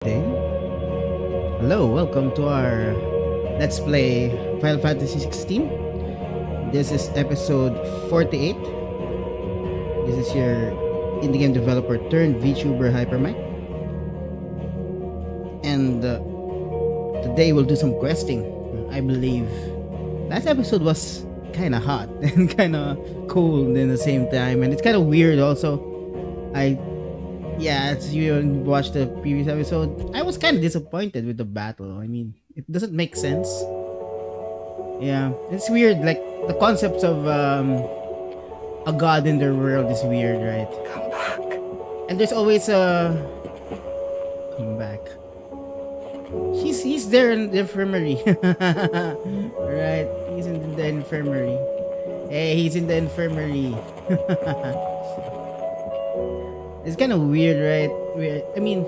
Day. Hello, welcome to our Let's Play Final Fantasy XVI. This is episode 48. This is your indie game developer turned VTuber Hypermike. And today we'll do some questing. I believe last episode was kind of hot and kind of cold in the same time, and it's kind of weird also. As you watched the previous episode, I was kind of disappointed with the battle. I mean, it doesn't make sense. Yeah, it's weird. Like, the concepts of a god in their world is weird, right? Come back. And there's always a... Come back. He's there in the infirmary. Right, he's in the infirmary. Hey, he's in the infirmary. It's kind of weird, right? I mean,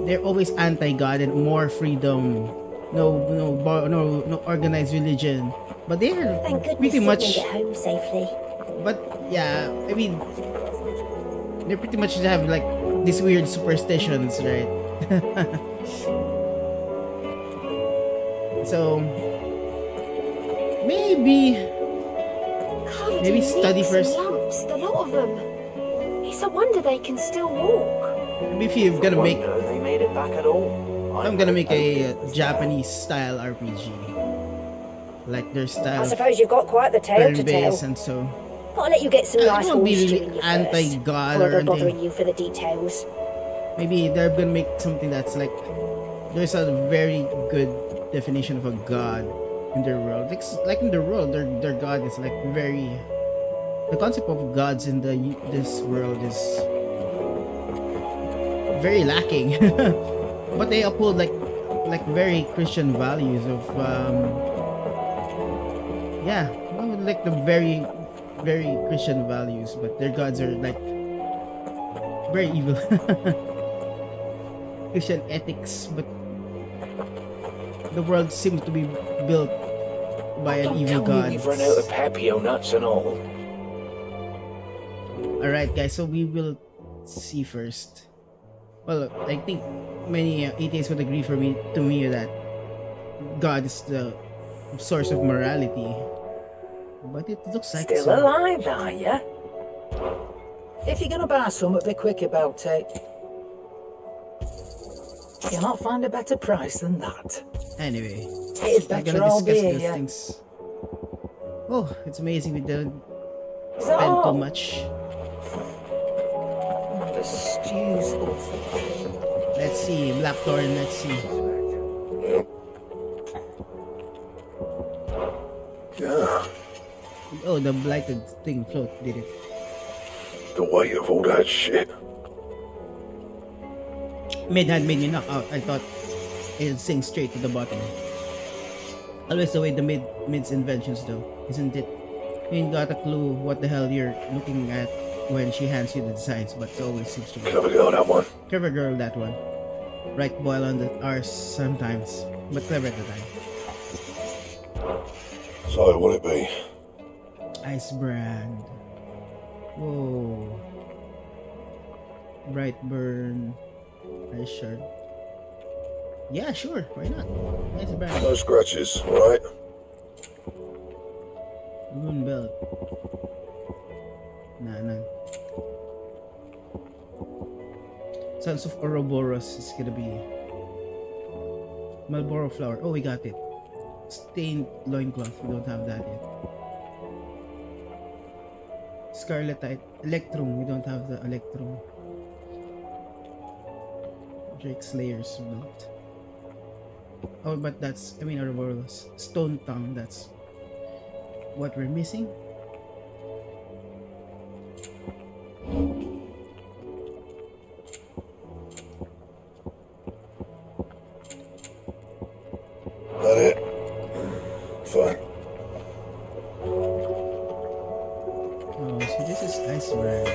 they're always anti-God and more freedom, no organized religion, but they're pretty much get home safely. But yeah, I mean, they pretty much have like these weird superstitions, right? So maybe study first. Lumps, the lot of them. It's a wonder they can still walk. Maybe if you're gonna make, they made it back at all. I'm gonna make a Japanese style RPG, like their style. I suppose you've got quite the tale to tell. And so I'll let you get some nice won't be horse really stew in your anti-God first, or bothering anything. you for the details. Maybe they're gonna make something that's like, there's a very good definition of a god in their world. Like in their world, their god is like very. The concept of gods in this world is very lacking, but they uphold like very Christian values of like the very Christian values, but their gods are like very evil. Christian ethics, but the world seems to be built by an evil god. We've run out of Papio nuts and all. Alright guys, so we will see first. Well, I think many atheists would agree to me that God is the source of morality. But it looks like Still so. alive, are ya? If you're gonna buy something, be quick about it. You'll not find a better price than that. Anyway, It's we're better gonna all discuss beer, these yeah. things. Oh, it's amazing we don't Is that spend too all? much. The stew's awful. Let's see, Blackthorn, let's see. Yeah, Oh, the blighted thing float did it. the weight of all that shit. Mid had made me knock out. I thought it'd sink straight to the bottom. Always the way the mid's inventions though, isn't it? You ain't got a clue what the hell you're looking at when she hands you the designs, but it always seems to be. Clever girl, that one. Clever girl, that one. Right boil on the R's sometimes, but clever at the time. So, what'll it be? Ice brand. Whoa. Bright burn. Ice shard. Yeah, sure. Why not? Ice brand. No scratches, alright? Rune belt. Nah, none. Sons of Ouroboros is gonna be Marlboro flower. Oh, we got it. Stained loincloth. We don't have that yet. Scarletite. Electrum. We don't have the Electrum. Drake Slayer's belt. Oh, but that's, I mean, Ouroboros. Stone tongue. That's what we're missing. That it? Fine. Oh, so this is ice brand.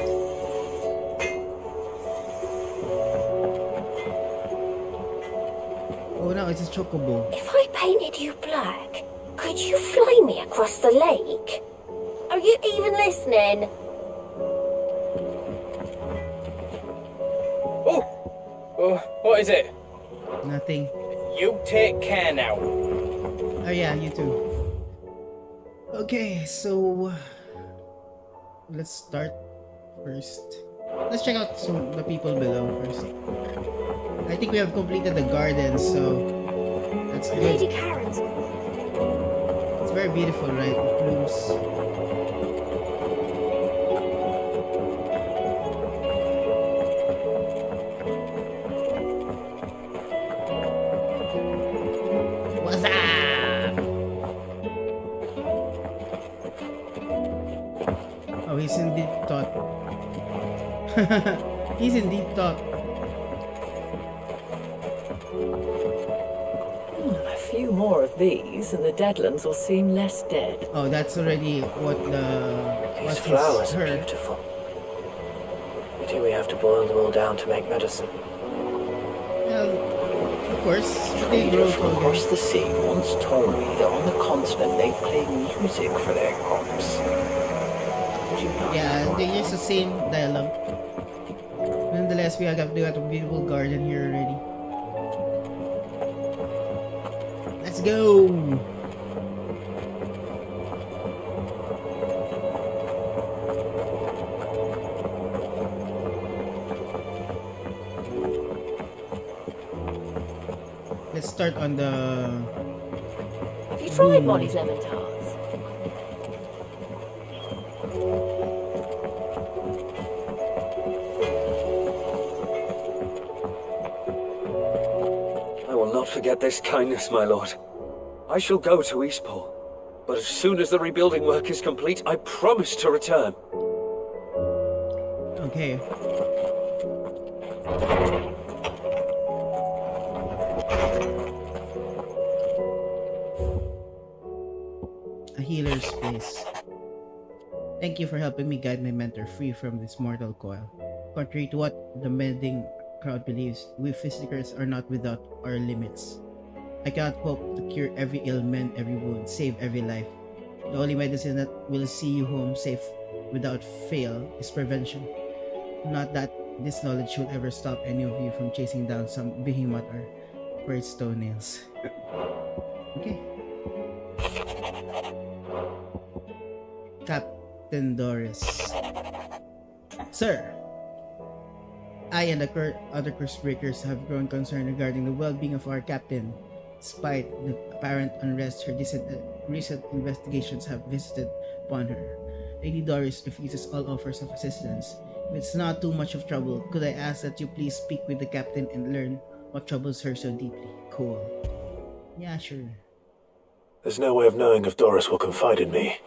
Oh, no, it's a chocobo. If I painted you black, could you fly me across the lake? Are you even listening? What is it? Nothing. You take care now. Oh yeah, you too. Okay, so let's start first. Let's check out the people below first. I think we have completed the garden, so that's Lady good. Karen's. It's very beautiful, right? It blooms. What's up? Oh, he's in deep thought. He's in deep thought. A few more of these, and the Deadlands will seem less dead. Oh, that's already what These flowers are beautiful. Do we have to boil them all down to make medicine? Well, of course, but they grow From from across the sea once told me that on the continent they play music for their crops. Did you know? Yeah, they use the same dialogue. Nonetheless, we got a beautiful garden here already. Let's go! Let's start on the... Have you tried Molly's lemon tarts? I will not forget this kindness, my lord. I shall go to Eastport, but as soon as the rebuilding work is complete, I promise to return. Okay. A healer's place. Thank you for helping me guide my mentor free from this mortal coil. Contrary to what the mending crowd believes, we physicers are not without our limits. I cannot hope to cure every ailment, every wound, save every life. The only medicine that will see you home safe without fail is prevention. Not that this knowledge will ever stop any of you from chasing down some behemoth or for its toenails. Okay. Captain Doris. Sir, I and the other curse breakers have grown concerned regarding the well-being of our captain. Despite the apparent unrest her recent investigations have visited upon her, Lady Doris refuses all offers of assistance. If it's not too much of trouble, could I ask that you please speak with the captain and learn what troubles her so deeply? Cool. Yeah, sure. There's no way of knowing if Doris will confide in me,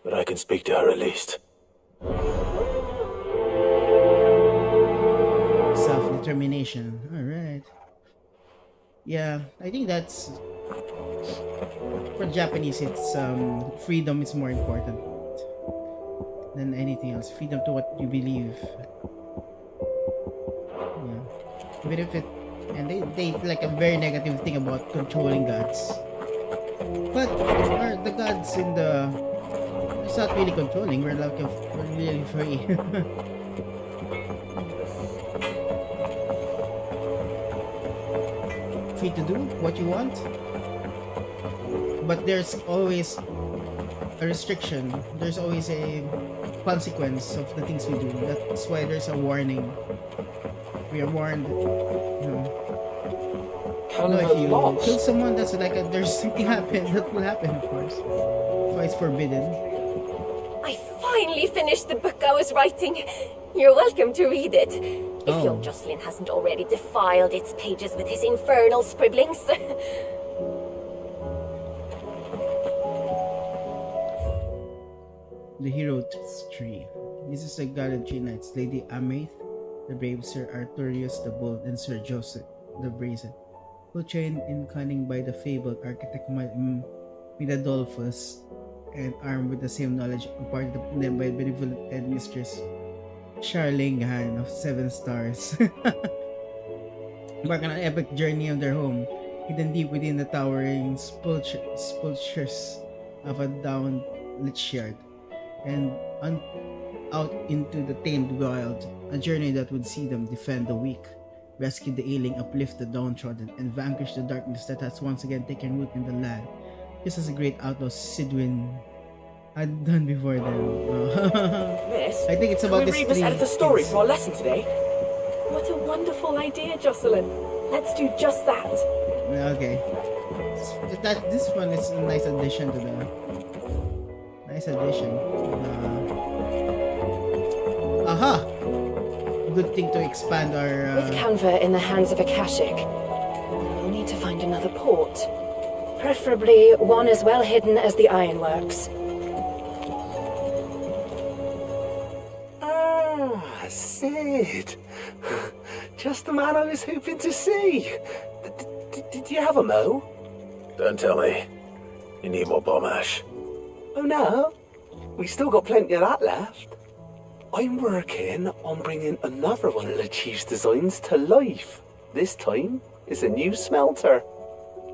but I can speak to her at least. Self-determination. Alright. Yeah, I think that's... For Japanese, it's freedom is more important than anything else. Freedom to what you believe. Yeah. Even if it... And they like a very negative thing about controlling gods. But the gods in the... It's not really controlling. We're really free. Free to do what you want. But there's always a restriction. There's always a consequence of the things we do. That's why there's a warning. We are warned. If you kill someone, that's like there's something happen that will happen, of course. That's why it's forbidden. I finally finished the book I was writing. You're welcome to read it. If young Jocelyn hasn't already defiled its pages with his infernal scribblings. The Hero Tree. This is the Guardian Tree Knights, Lady Amaith, the brave Sir Arturius the Bold, and Sir Joseph the Brazen, who trained in cunning by the fabled architect Midadolphus, and armed with the same knowledge imparted to them by benevolent headmistress Charlingahan of 7 Stars. Embark on an epic journey of their home, hidden deep within the towering sepulchres of a downed Lich-yard, and out into the tamed wild, a journey that would see them defend the weak rescue the ailing, uplift the downtrodden, and vanquish the darkness that has once again taken root in the land. Just as a great outlaw Sidwin had done before them. Miss, I think it's can about we this read Miss three Editha's story kids. for our lesson today? What a wonderful idea, Jocelyn. Let's do just that. Okay. This one is a nice addition to the... Nice addition. Aha! Good thing to expand our... With Canva in the hands of Akashic, we'll need to find another port. Preferably one as well hidden as the ironworks. Ah, Sid. Just the man I was hoping to see. Did you have a mo? Don't tell me. You need more bomb ash. Oh no, we still got plenty of that left. I'm working on bringing another one of the Chief's designs to life. This time, it's a new smelter.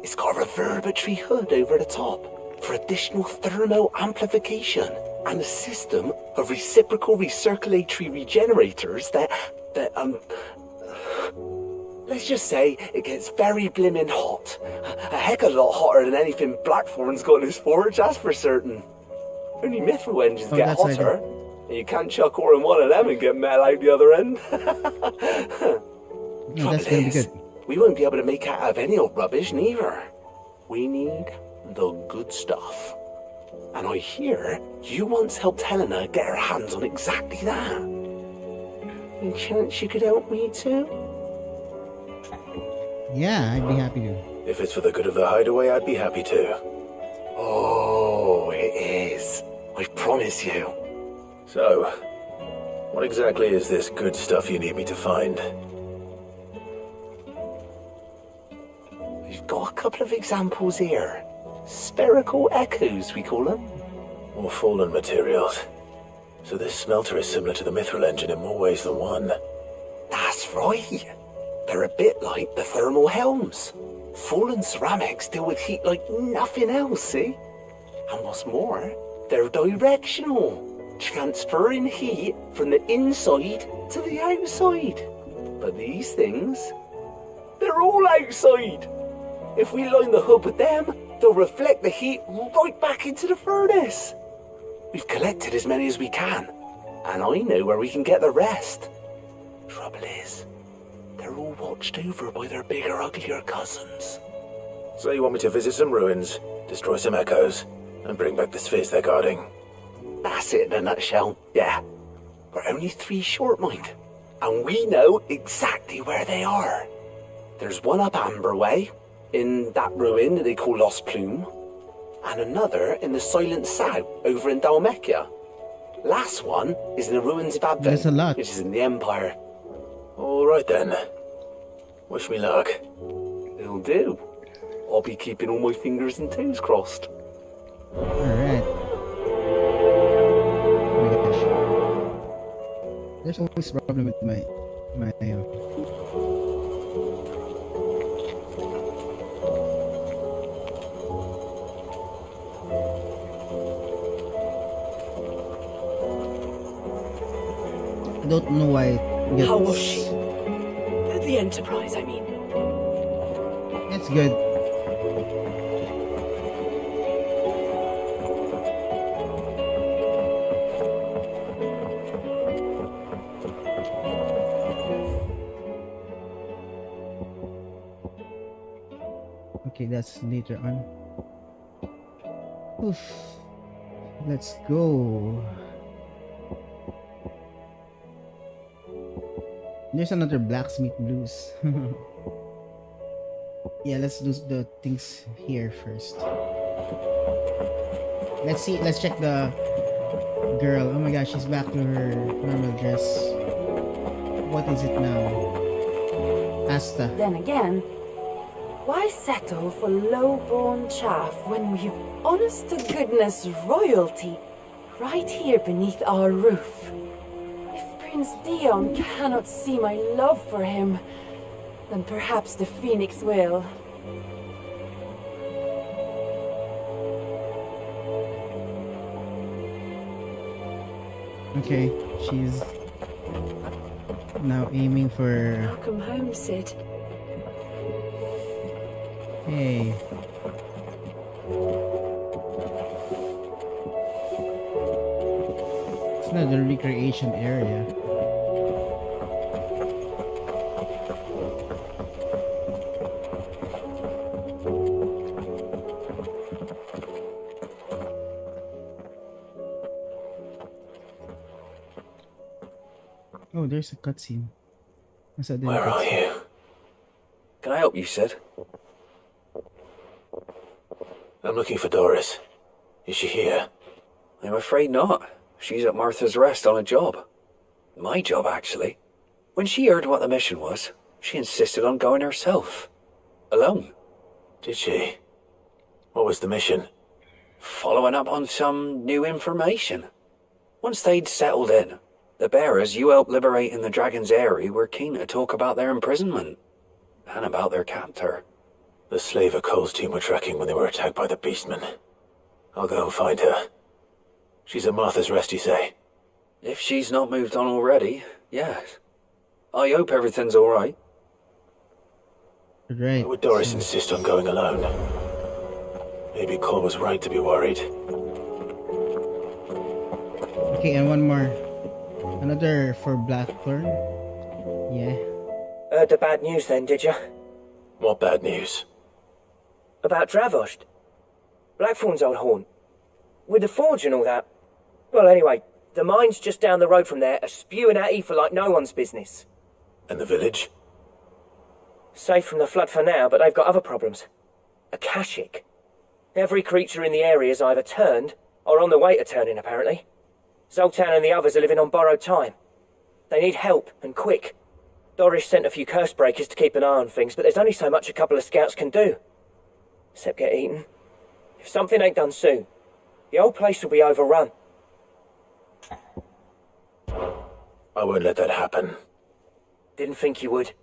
It's got a reverberatory hood over the top for additional thermo amplification and a system of reciprocal recirculatory regenerators that let's just say it gets very blimmin' hot. A heck of a lot hotter than anything Blackthorn's got in his forge, that's for certain. Only mithril engines get that's like hotter. And you can't chuck ore in one of them and get metal out the other end. No, that's gonna be good. We won't be able to make out of any old rubbish neither. We need the good stuff. And I hear you once helped Helena get her hands on exactly that. Any chance you could help me too? Yeah, I'd be happy to. If it's for the good of the hideaway, I'd be happy to. Oh, it is. I promise you. So, what exactly is this good stuff you need me to find? We've got a couple of examples here. Spherical echoes, we call them. More fallen materials. So this smelter is similar to the mithril engine in more ways than one. That's right. They're a bit like the thermal helms. Fallen ceramics deal with heat like nothing else, see? And what's more, they're directional, transferring heat from the inside to the outside. But these things, they're all outside. If we line the hood with them, they'll reflect the heat right back into the furnace. We've collected as many as we can, and I know where we can get the rest. Trouble is, they're all watched over by their bigger, uglier cousins. So you want me to visit some ruins, destroy some echoes, and bring back the spheres they're guarding? That's it in a nutshell, yeah. We're only 3 short, mind, and we know exactly where they are. There's one up Amber Way, in that ruin that they call Lost Plume, and another in the Silent South over in Dalmekia. Last one is in the ruins of Advent, There's a lot. which is in the Empire. All right then. Wish me luck. It'll do. I'll be keeping all my fingers and toes crossed. Alright. Oh my gosh. There's always a problem with my I don't know why it gets... How was she? The Enterprise, I mean. It's good. Okay, that's later on. Oof. Let's go. There's another blacksmith blues. Yeah, let's do the things here first. Let's check the girl. Oh my gosh, she's back to her normal dress. What is it now? Asta. Then again, why settle for low-born chaff when we've honest-to-goodness royalty right here beneath our roof? If Prince Dion cannot see my love for him, then perhaps the Phoenix will. Okay, she's Now aiming for... Welcome home, Sid. Hey. It's not a recreation area. Oh, there's a cutscene. Where are you? Can I help you, Sid? I'm looking for Doris. Is she here? I'm afraid not. She's at Martha's Rest on a job. My job, actually. When she heard what the mission was, she insisted on going herself. Alone. Did she? What was the mission? Following up on some new information. Once they'd settled in, the bearers you helped liberate in the Dragon's Eyrie were keen to talk about their imprisonment. And about their captor. The slaver Cole's team were tracking when they were attacked by the Beastmen. I'll go and find her. She's at Martha's Rest, you say? If she's not moved on already, yes. I hope everything's alright. Right. Why would Doris insist on going alone? Maybe Cole was right to be worried. Okay, and one more. Another for Blackthorn. Yeah. Heard the bad news then, did you? What bad news? About Dravost. Blackthorn's old haunt. With the forge and all that. Well, anyway, the mines just down the road from there are spewing out ether like no one's business. And the village? Safe from the flood for now, but they've got other problems. Akashic. Every creature in the area's either turned, or on the way to turning, apparently. Zoltan and the others are living on borrowed time. They need help, and quick. Doris sent a few curse breakers to keep an eye on things, but there's only so much a couple of scouts can do. Except get eaten. If something ain't done soon, the whole place will be overrun. I won't let that happen. Didn't think you would.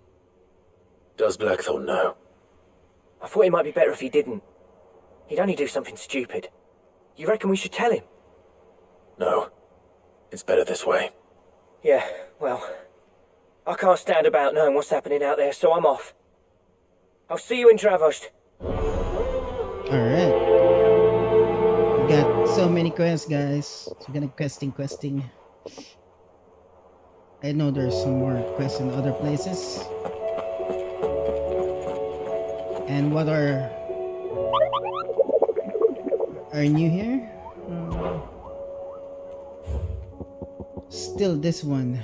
Does Blackthorn know? I thought it might be better if he didn't. He'd only do something stupid. You reckon we should tell him? No. It's better this way. Yeah, well, I can't stand about knowing what's happening out there, so I'm off. I'll see you in Dravost. Alright. We got so many quests, guys. So we're gonna questing. I know there's some more quests in other places. And what are new here? Still this one.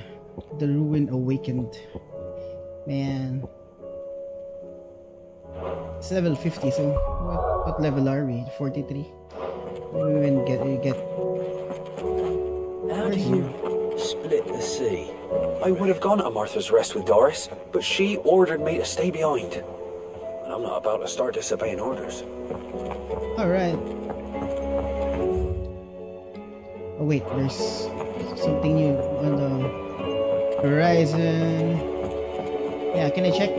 The Ruin Awakened. Man. It's level 50, so what level are we? 43? We even get How do you split the sea? I would have gone to Martha's Rest with Doris, but she ordered me to stay behind. And I'm not about to start disobeying orders. Alright. Oh wait, there's something new on the horizon. Yeah, can I check?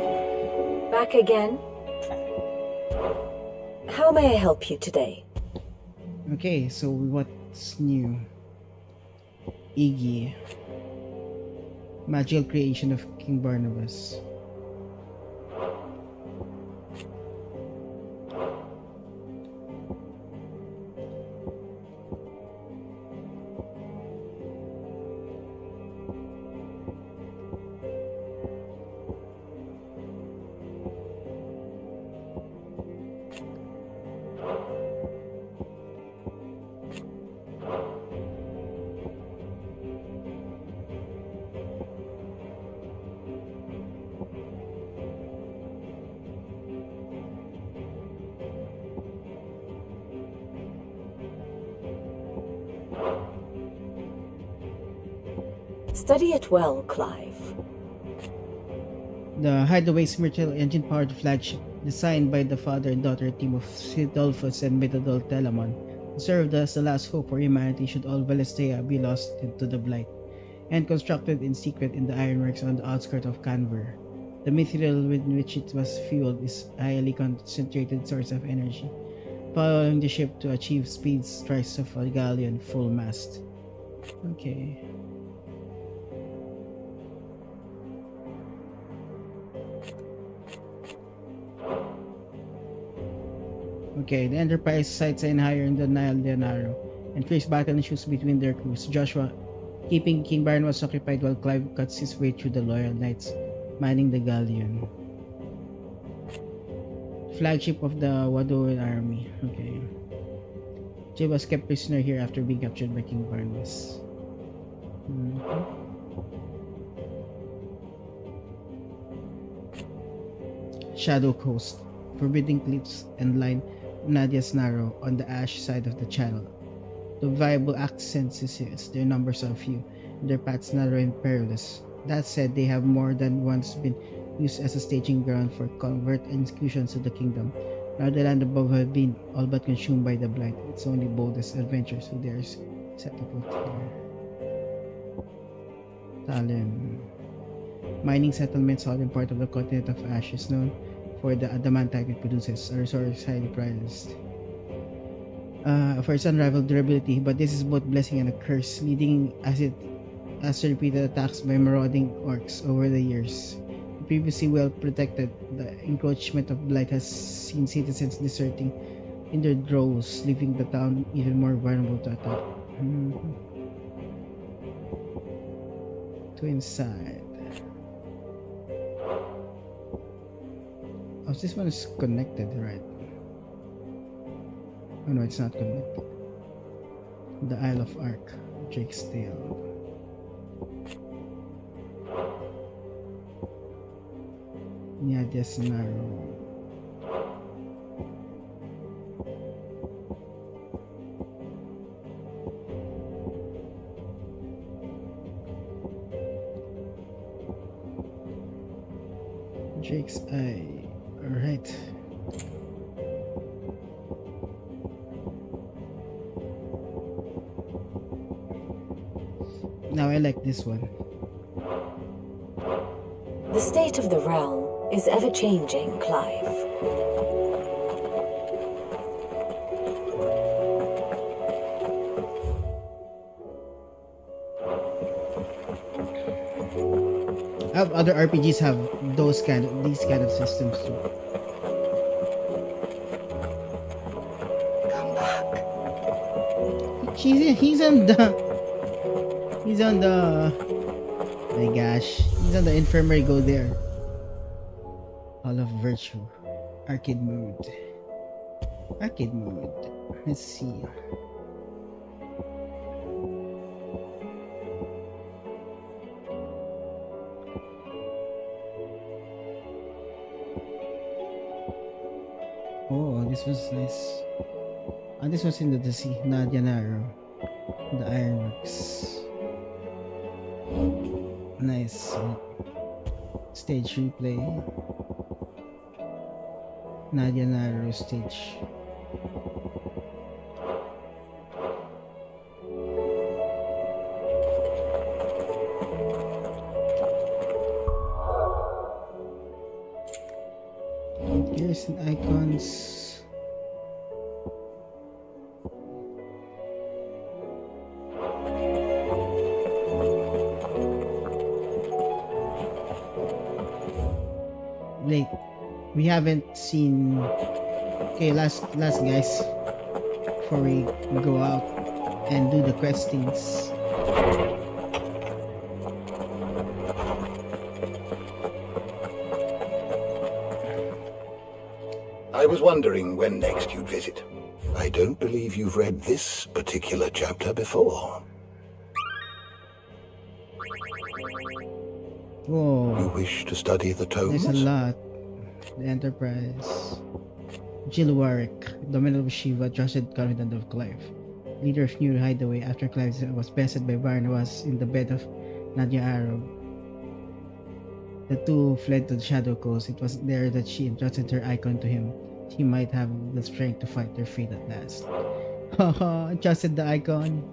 Back again? How may I help you today? Okay, so what's new? Iggy. Magical creation of King Barnabas. Study it well, Clive. The Hideaway Spiritual engine-powered flagship, designed by the father and daughter team of Sidolphus and Methodol Telamon, served as the last hope for humanity should all Valestea be lost into the Blight, and constructed in secret in the ironworks on the outskirts of Canver. The material with which it was fueled is a highly concentrated source of energy, allowing the ship to achieve speeds thrice of a galleon full mast. Okay. Okay, the Enterprise sights in higher in the Nile de Naro, and fierce battle ensues between their crews. Joshua, keeping King Baron, was occupied while Clive cuts his way through the loyal knights, mining the galleon. Flagship of the Wadoan army. Okay. Jay was kept prisoner here after being captured by King Barnabas. Shadow Coast. Forbidding cliffs and line Nadia's Narrow on the ash side of the channel. The viable accents is their numbers are few, and their paths narrow and perilous. That said, they have more than once been used as a staging ground for covert incursions to the kingdom. Now the land above have been all but consumed by the blight. It's only boldest adventurers who dares set foot here. Talon. Mining settlements, southern part of the continent of Ash, is known for the adamantite it produces, a resource highly prized. For its unrivaled durability, but this is both blessing and a curse, leading as to repeated attacks by marauding orcs over the years. Previously well protected, the encroachment of blight has seen citizens deserting in their droves, leaving the town even more vulnerable to attack. To inside. Oh, this one is connected, right? Oh no, it's not connected. The Isle of Ark, Drake's Tale. Nadia's Narrow. Drake's Eye. Alright. Now I like this one. The state of the realm is ever-changing, Clive. Other RPGs have these kind of systems too. Come back. He's on the my gosh, he's on the infirmary. Go there. Hall of Virtue. Arcade mode. Let's see. Oh, this was nice. This was in the sea. Nadia Narrow. The Ironworks. Nice. Stage replay. Nadia Narrow stage. Here's an icons. Wait, we haven't seen. Okay, last guys, before we go out and do the questings. I was wondering when next you'd visit. I don't believe you've read this particular chapter before. Whoa. You wish to study the tomes? There's a lot. The Enterprise. Jill Warwick, dominant of Shiva, trusted confidant of Clive. Leader of New Hideaway after Clive was bested by Barnabas in the bed of Nadia Arrow. The two fled to the Shadow Coast. It was there that she entrusted her icon to him. He might have the strength to fight their fate at last. Haha, entrusted the icon.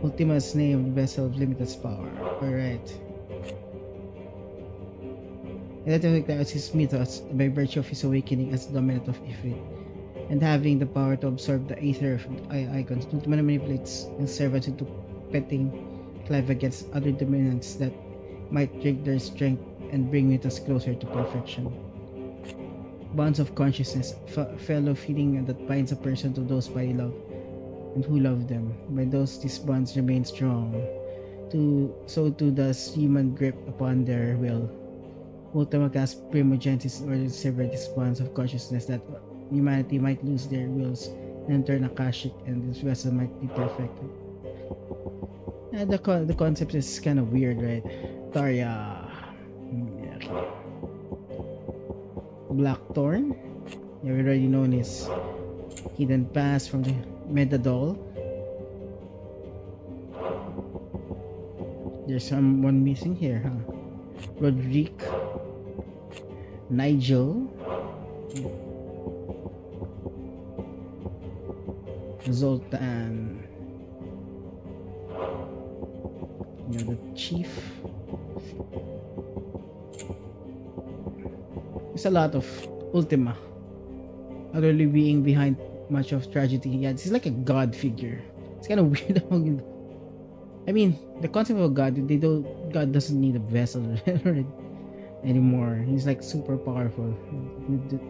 Ultima's name, vessel of limitless power. Alright. Identified as his mythos by virtue of his awakening as dominant of Ifrit, and having the power to absorb the aether of icons, Ultima manipulates his servants into petting Clive against other dominants that might drink their strength and bring mythos closer to perfection. bonds of consciousness, fellow feeling that binds a person to those they love and who love them. By those these bonds remain strong, so too does human grip upon their will. Ultima cast Primogenesis or sever these bonds of consciousness that humanity might lose their wills and turn Akashic, and this vessel might be perfected. And the concept is kind of weird, right? Tarya. Okay. Blackthorn. Yeah, we already know his hidden past from the Medadol. There's someone missing here, huh? Roderick. Nigel. Zoltan. You know, the chief. There's a lot of Ultima utterly being behind much of tragedy. Yeah, this is like a god figure. It's kind of weird. I mean, the concept of a god, God doesn't need a vessel anymore. He's like super powerful.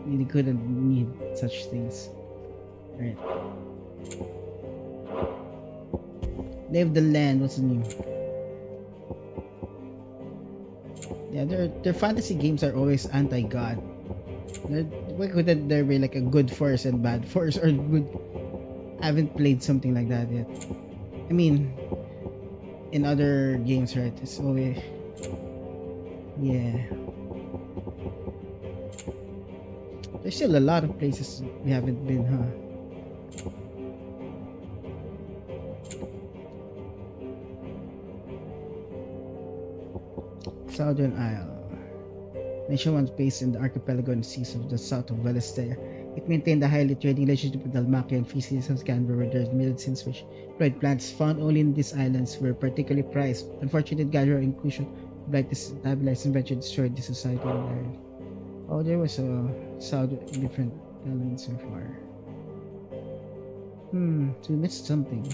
He couldn't need such things. Right. Leave the land. What's new? Yeah, their fantasy games are always anti-god. Why couldn't there be like a good force and bad force, or good? I haven't played something like that yet. I mean, in other games, right? It's always, yeah. There's still a lot of places we haven't been, huh? Southern Isle. Nation once based in the archipelago and seas of the south of Valestea. It maintained a highly trading relationship with Dalmacia and free citizens of Canberra, where there's medicines which dried plants found only in these islands were particularly prized. Unfortunately, Gabriel inclusion of like this stabilized invention destroyed the society of the area. Oh, there was a different islands so far. So we missed something.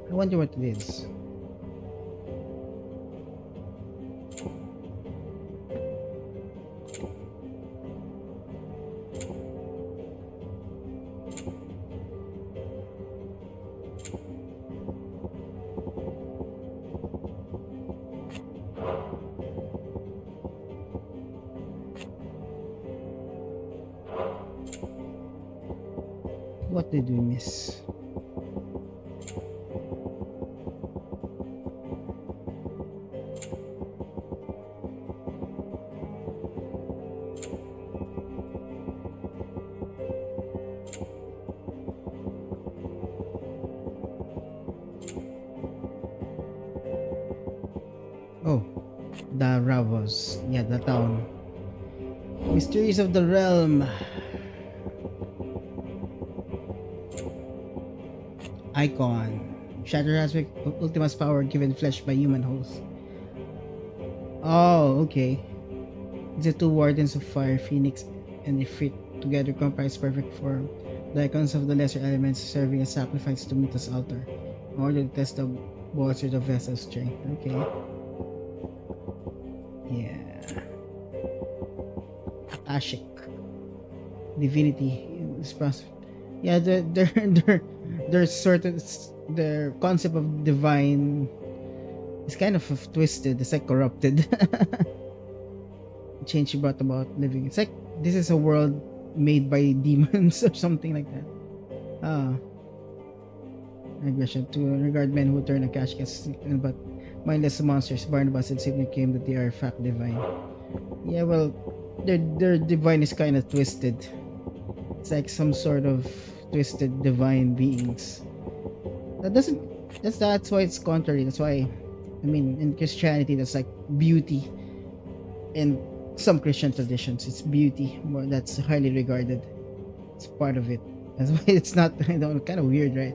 I wonder what it is. What did we miss? Oh, the Ravos. Yeah, the town. Mysteries of the realm. Icon. Shatter aspect of Ultima's power given flesh by human host. Oh, okay. The two wardens of fire, Phoenix and Ifrit, together comprise perfect form. The icons of the lesser elements serving as sacrifice to Mita's altar, in order to test the bolster the vessel's strength. Okay. Yeah. Akashic. Divinity. Yeah, their sort of their concept of divine is kind of twisted. It's like corrupted. Change brought about living. It's like this is a world made by demons or something like that. Regression to regard men who turn Akash as but mindless monsters. Barnabas and Sidney claim that they are fact divine. Yeah, well, their divine is kind of twisted. It's like some sort of twisted divine beings. That's why it's contrary. That's why, I mean, in Christianity, that's like beauty. In some Christian traditions, it's beauty. More that's highly regarded. It's part of it. That's why it's not. I don't. Kind of weird, right?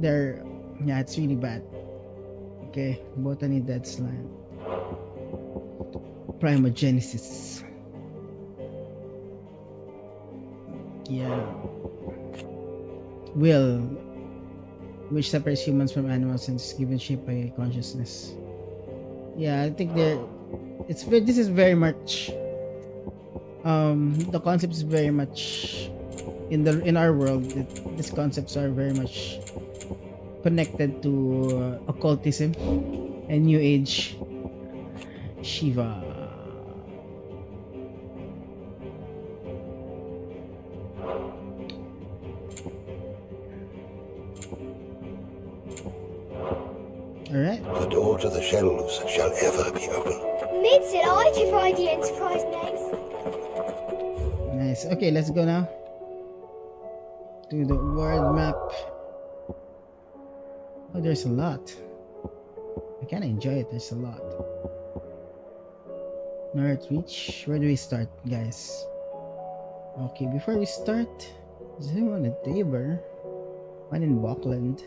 Yeah, it's really bad. Okay, Botany Dead Slime. Primogenesis. Yeah. Will, which separates humans from animals and is given shape by consciousness. Yeah, I think this is very much the concept is very much in our world. These concepts are very much connected to occultism and New Age. Shiva. Alright. The door to the shelves shall ever be open. Mid said I could write the Enterprise names. Nice. Okay, let's go now to the world map. Oh, there's a lot. I kind of enjoy it. There's a lot. North Reach. Where do we start, guys? Okay, before we start, is there one at Tabor? One in Buckland.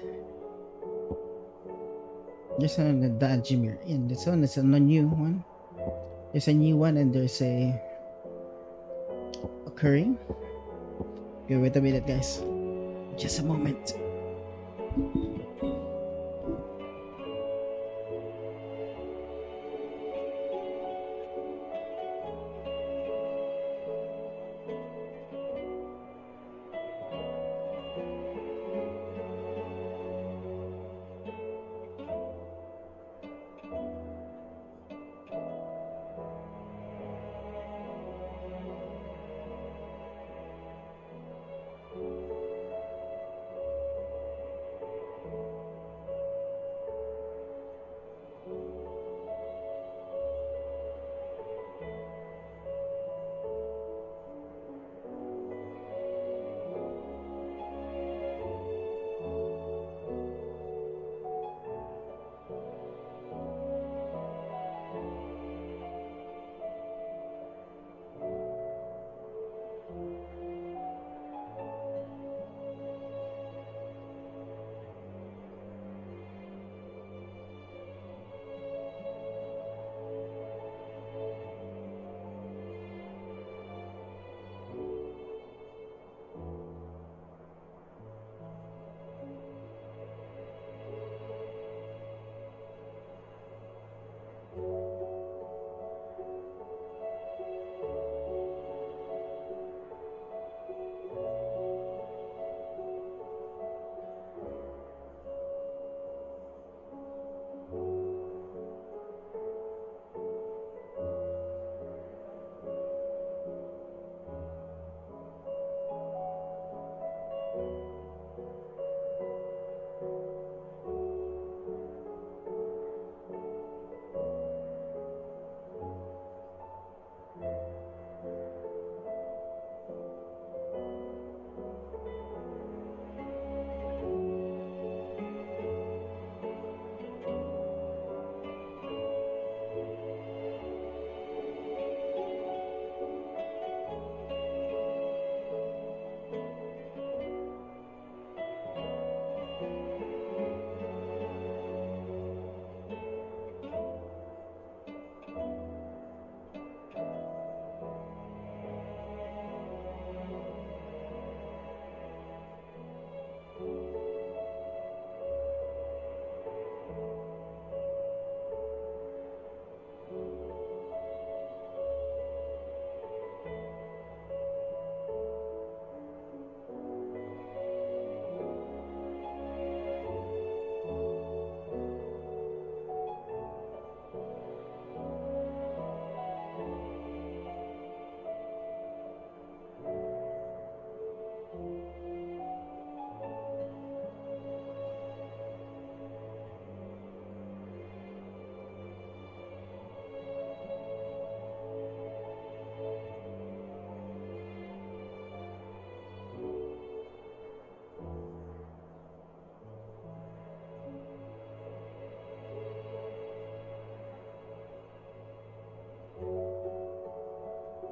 There's one at Dajimir Inn. This one is a new one. There's a new one and there's a occurring. Okay, wait a minute, guys. Just a moment.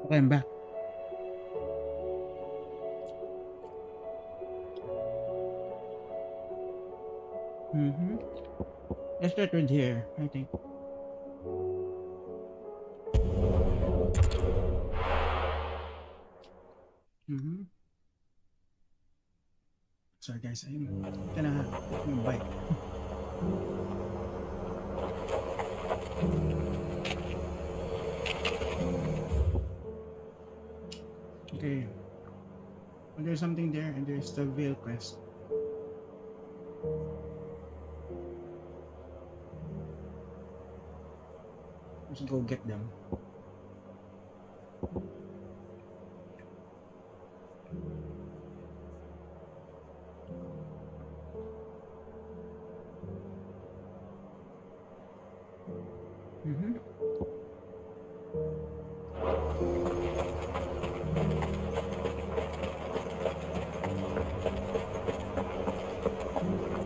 Okay, I'm back. Let's start with here, I think. Sorry guys, I'm gonna bike. there's something there, and there's the Veil quest. Let's go get them.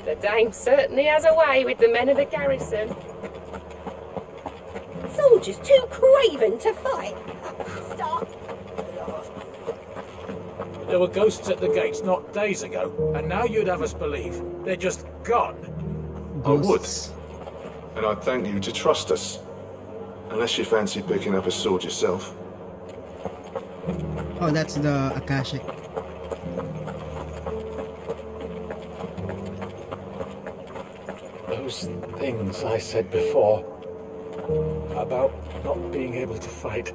The dame certainly has a way with the men of the garrison. Soldiers too craven to fight. Stop. There were ghosts at the gates not days ago, and now you'd have us believe they're just gone. Ghosts. I would. And I'd thank you to trust us. Unless you fancy picking up a sword yourself. Oh, that's the Akashic. Those things I said before about not being able to fight.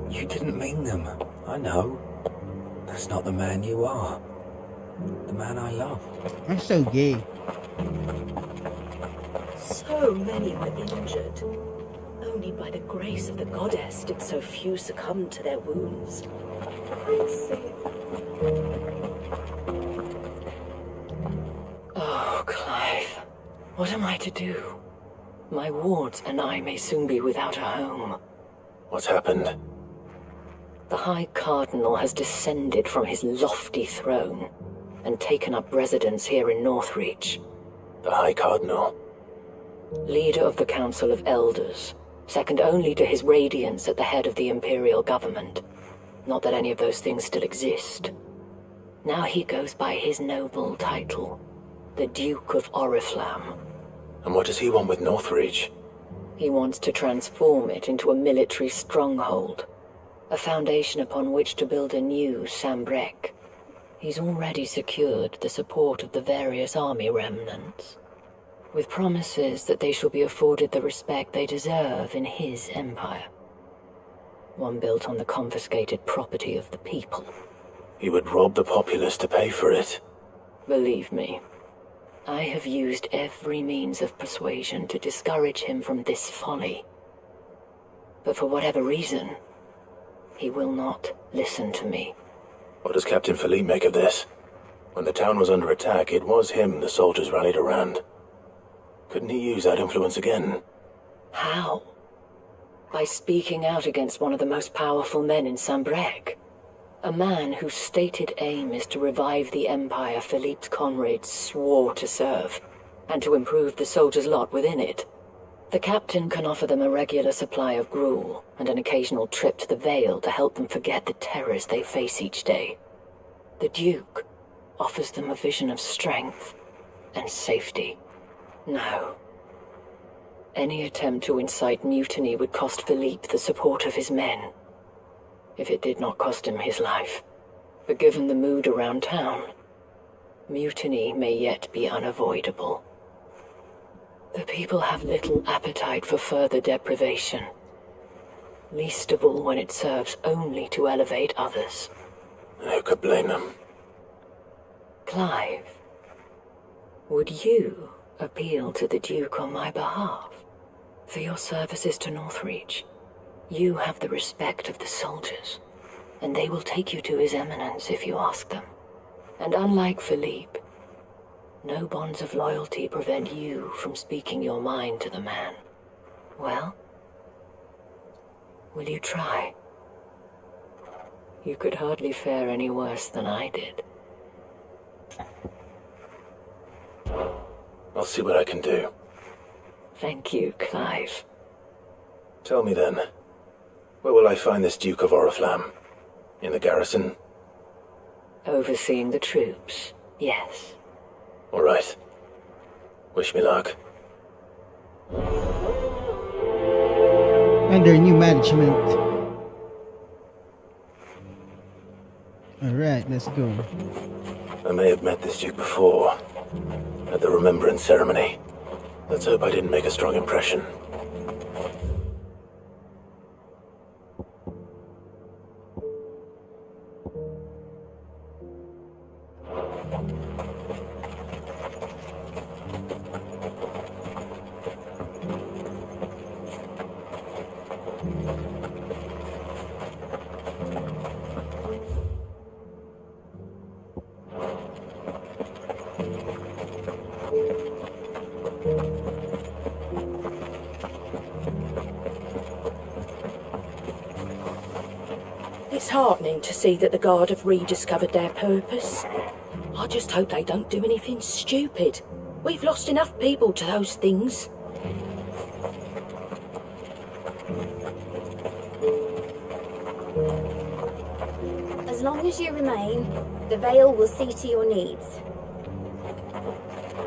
You didn't mean them. I know. That's not the man you are. The man I love. I'm so gay. So many were injured. Only by the grace of the goddess did so few succumb to their wounds. I'd see. Oh, Clive. What am I to do? My wards and I may soon be without a home. What's happened? The High Cardinal has descended from his lofty throne and taken up residence here in Northreach. The High Cardinal? Leader of the Council of Elders, second only to his Radiance at the head of the Imperial government. Not that any of those things still exist. Now he goes by his noble title, the Duke of Oriflamme. And what does he want with Northreach? He wants to transform it into a military stronghold, a foundation upon which to build a new Sambrec. He's already secured the support of the various army remnants, with promises that they shall be afforded the respect they deserve in his empire. One built on the confiscated property of the people. He would rob the populace to pay for it. Believe me, I have used every means of persuasion to discourage him from this folly. But for whatever reason, he will not listen to me. What does Captain Philippe make of this? When the town was under attack, it was him the soldiers rallied around. Couldn't he use that influence again? How? By speaking out against one of the most powerful men in Sambrec. A man whose stated aim is to revive the empire Philippe's comrades swore to serve, and to improve the soldiers' lot within it. The captain can offer them a regular supply of gruel, and an occasional trip to the Vale to help them forget the terrors they face each day. The Duke offers them a vision of strength and safety. No. Any attempt to incite mutiny would cost Philippe the support of his men. If it did not cost him his life. But given the mood around town, mutiny may yet be unavoidable. The people have little appetite for further deprivation, least of all when it serves only to elevate others. Who could blame them? Clive, would you appeal to the Duke on my behalf? For your services to Northreach, you have the respect of the soldiers, and they will take you to His Eminence if you ask them. And unlike Philippe, no bonds of loyalty prevent you from speaking your mind to the man. Well, will you try? You could hardly fare any worse than I did. I'll see what I can do. Thank you, Clive. Tell me then, where will I find this Duke of Oriflamme? In the garrison? Overseeing the troops, yes. All right. Wish me luck. Under new management. Alright, let's go. I may have met this Duke before, at the Remembrance ceremony. Let's hope I didn't make a strong impression. It's heartening to see that the Guard have rediscovered their purpose. I just hope they don't do anything stupid. We've lost enough people to those things. As long as you remain, the Veil will see to your needs.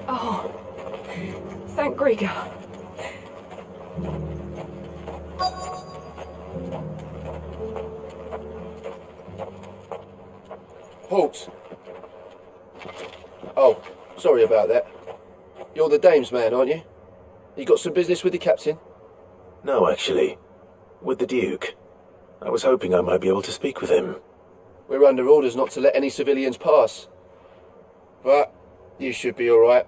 Oh, thank Grieger. Halt! Oh, sorry about that. You're the dame's man, aren't you? You got some business with the captain? No, actually. With the Duke. I was hoping I might be able to speak with him. We're under orders not to let any civilians pass. But you should be alright.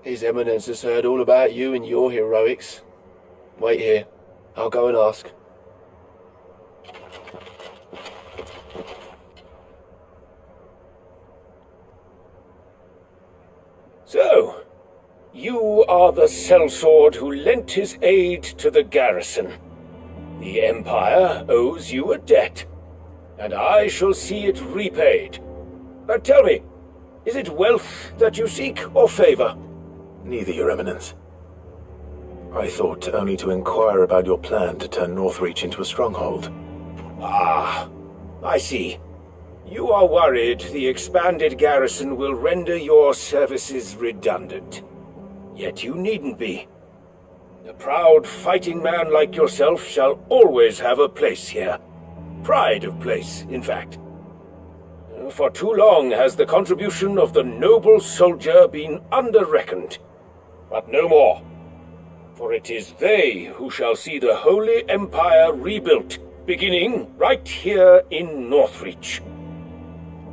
His Eminence has heard all about you and your heroics. Wait here. I'll go and ask. So, you are the sellsword who lent his aid to the garrison. The Empire owes you a debt, and I shall see it repaid. But tell me, is it wealth that you seek, or favor? Neither, Your Eminence. I thought only to inquire about your plan to turn Northreach into a stronghold. Ah, I see. You are worried the expanded garrison will render your services redundant. Yet you needn't be. A proud fighting man like yourself shall always have a place here. Pride of place, in fact. For too long has the contribution of the noble soldier been under-reckoned. But no more. For it is they who shall see the Holy Empire rebuilt, beginning right here in Northreach.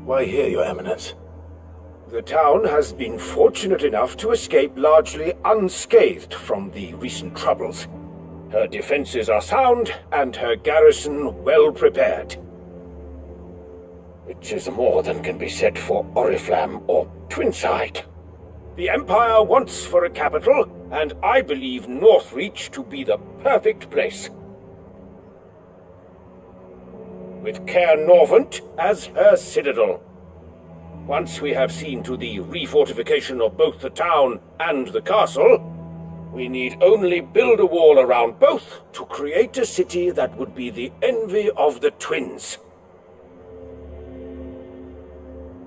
Why here, Your Eminence? The town has been fortunate enough to escape largely unscathed from the recent troubles. Her defenses are sound, and her garrison well prepared. Which is more than can be said for Oriflamme or Twinside. The Empire wants for a capital, and I believe Northreach to be the perfect place. With Caer Norvent as her citadel. Once we have seen to the refortification of both the town and the castle, we need only build a wall around both to create a city that would be the envy of the twins.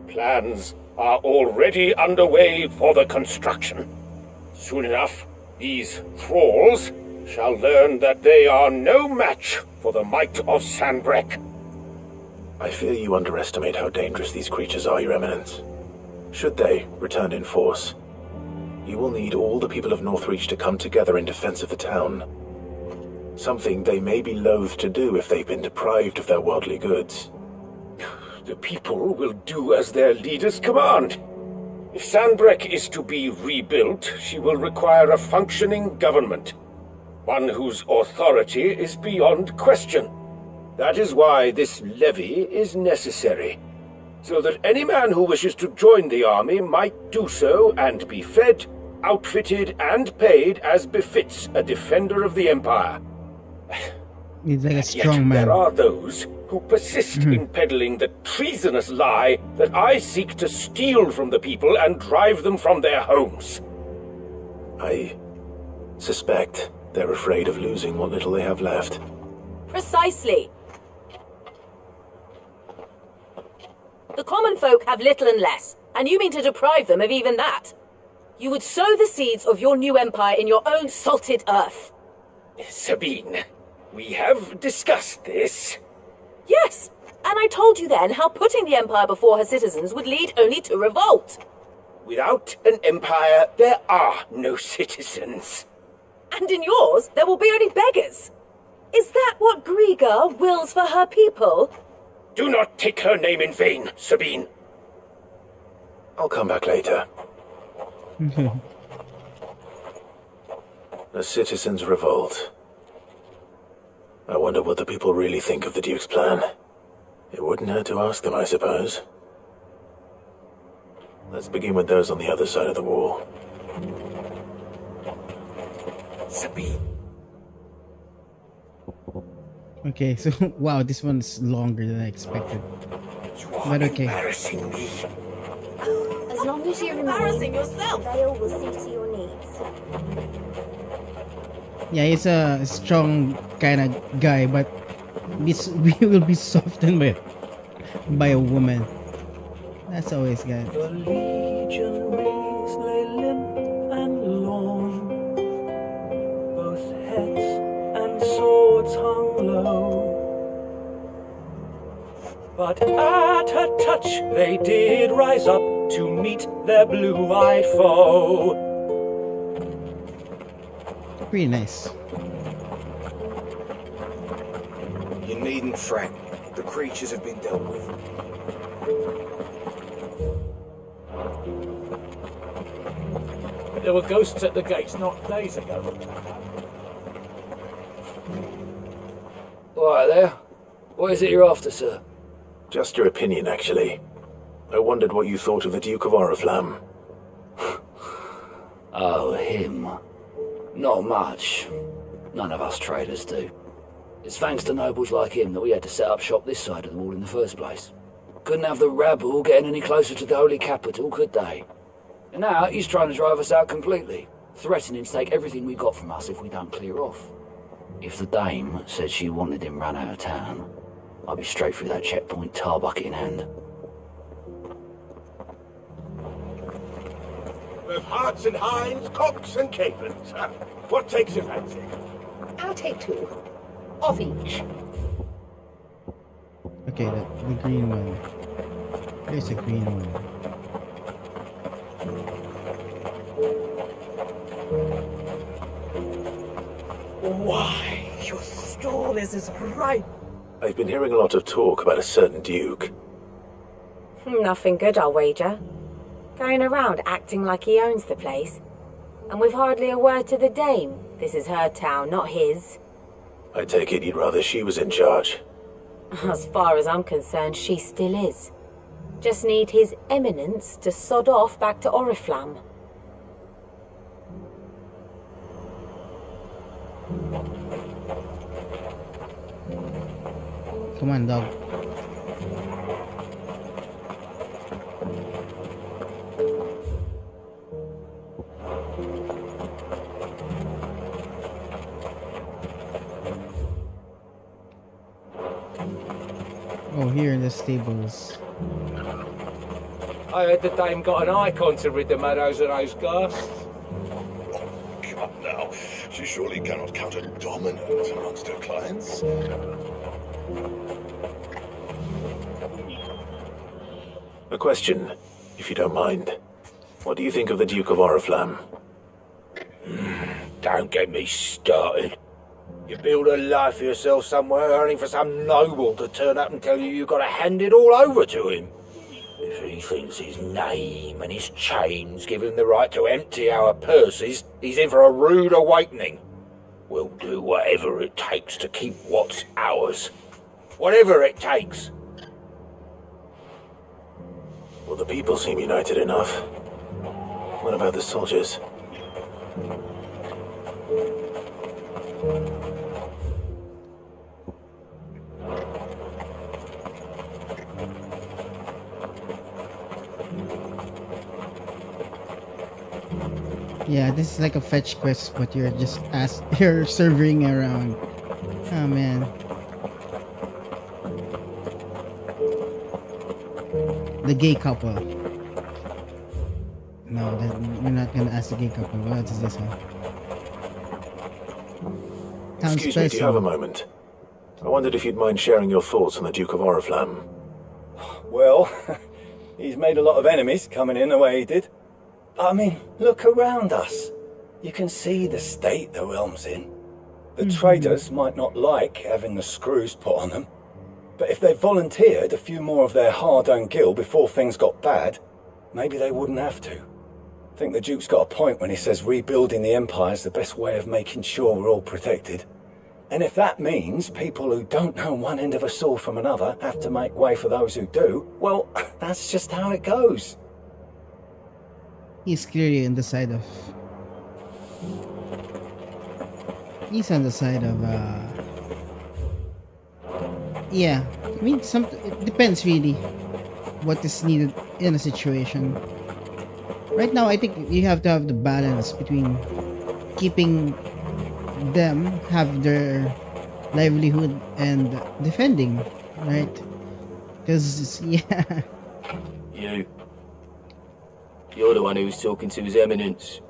Plans are already underway for the construction. Soon enough, these thralls shall learn that they are no match for the might of Sanbreque. I fear you underestimate how dangerous these creatures are, Your Eminence. Should they return in force, you will need all the people of Northreach to come together in defense of the town. Something they may be loath to do if they've been deprived of their worldly goods. The people will do as their leaders command. If Sanbreque is to be rebuilt, she will require a functioning government. One whose authority is beyond question. That is why this levy is necessary, so that any man who wishes to join the army might do so and be fed, outfitted, and paid as befits a defender of the Empire. He's like a Yet strong man. there are those who persist in peddling the treasonous lie that I seek to steal from the people and drive them from their homes. I suspect they're afraid of losing what little they have left. Precisely. The common folk have little and less, and you mean to deprive them of even that. You would sow the seeds of your new empire in your own salted earth. Sabine, we have discussed this. Yes, and I told you then how putting the empire before her citizens would lead only to revolt. Without an empire, there are no citizens. And in yours, there will be only beggars. Is that what Grieger wills for her people? Do not take her name in vain, Sabine. I'll come back later. The citizens revolt. I wonder what the people really think of the Duke's plan. It wouldn't hurt to ask them, I suppose. Let's begin with those on the other side of the wall. Sabine. Okay, so wow, this one's longer than I expected. But okay. Embarrassing me. As long as you remain, Embarrassing yourself. the Veil will see to your needs. Yeah, he's a strong kind of guy, but this we will be softened by a woman. That's always good. The legionaries lay limp and long, both heads and swords hung low. But at her touch they did rise up to meet their blue-eyed foe. Pretty nice. You needn't fret. The creatures have been dealt with. There were ghosts at the gates not days ago. Right there. What is it you're after, sir? Just your opinion, actually. I wondered what you thought of the Duke of Oriflamme. Oh, him. Not much. None of us traders do. It's thanks to nobles like him that we had to set up shop this side of the wall in the first place. Couldn't have the rabble getting any closer to the holy capital, could they? And now he's trying to drive us out completely, threatening to take everything we got from us if we don't clear off. If the dame said she wanted him run out of town, I'd be straight through that checkpoint, tar bucket in hand. With hearts and hinds, cocks and capons. What takes your fancy? I'll take 2. Of each. Okay, the green one. There's a green one. Why, your stall is as ripe. I've been hearing a lot of talk about a certain Duke. Nothing good, I'll wager. Going around acting like he owns the place. And with hardly a word to the dame. This is her town, not his. I take it you'd rather she was in charge. As far as I'm concerned, she still is. Just need his eminence to sod off back to Oriflamme. Come on, dog. Oh, here in the stables. I heard the dame got an icon to rid the meadows of those ghasts. Come now, she surely cannot count a dominant amongst her clients. A question, if you don't mind. What do you think of the Duke of Oriflamme? Don't get me started. You build a life for yourself somewhere, only for some noble to turn up and tell you you've got to hand it all over to him. If he thinks his name and his chains give him the right to empty our purses, he's in for a rude awakening. We'll do whatever it takes to keep what's ours. Whatever it takes. Well, the people seem united enough. What about the soldiers? Yeah, this is like a fetch quest, but you're just you're serving around. Oh man. The gay couple. No, we're not gonna ask the gay couple. What is this one? Excuse me, do you have a moment? I wondered if you'd mind sharing your thoughts on the Duke of Oriflamme. Well, he's made a lot of enemies coming in the way he did. I mean, look around us. You can see the state the realm's in. The traders might not like having the screws put on them, but if they volunteered a few more of their hard-earned gil before things got bad, maybe they wouldn't have to. I think the Duke's got a point when he says rebuilding the Empire's the best way of making sure we're all protected. And if that means people who don't know one end of a sword from another have to make way for those who do, well, that's just how it goes. He's clearly on the side of... He's on the side of, yeah, I mean, it depends really what is needed in a situation. Right now, I think you have to have the balance between keeping them have their livelihood and defending, right? Because, yeah. You're the one who was talking to His Eminence.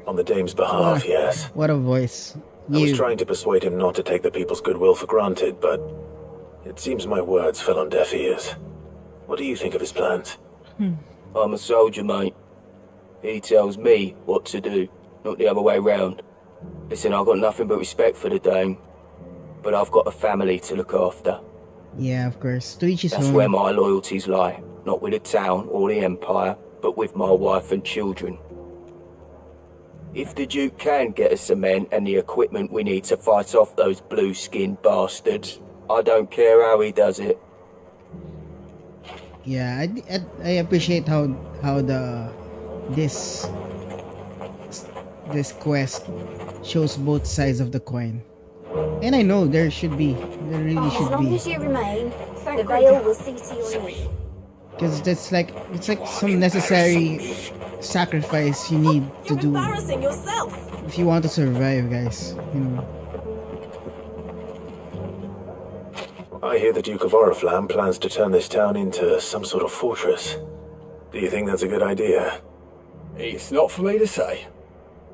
On the Dame's behalf, yes. What a voice. I was trying to persuade him not to take the people's goodwill for granted, but it seems my words fell on deaf ears. What do you think of his plans? I'm a soldier, mate. He tells me what to do, not the other way round. Listen, I've got nothing but respect for the Dame, but I've got a family to look after. Yeah, of course. To each his That's own. where my loyalties lie, not with the town or the Empire, but with my wife and children. If the Duke can get us the men and the equipment we need to fight off those blue-skinned bastards, I don't care how he does it. Yeah, I appreciate how this quest shows both sides of the coin, and I know there really should be, As long as you remain, the veil will see to your need. because it's like some necessary sacrifice you need to do Embarrassing yourself. if you want to survive, guys. You know. I hear the Duke of Oriflamme plans to turn this town into some sort of fortress. Do you think that's a good idea? It's not for me to say.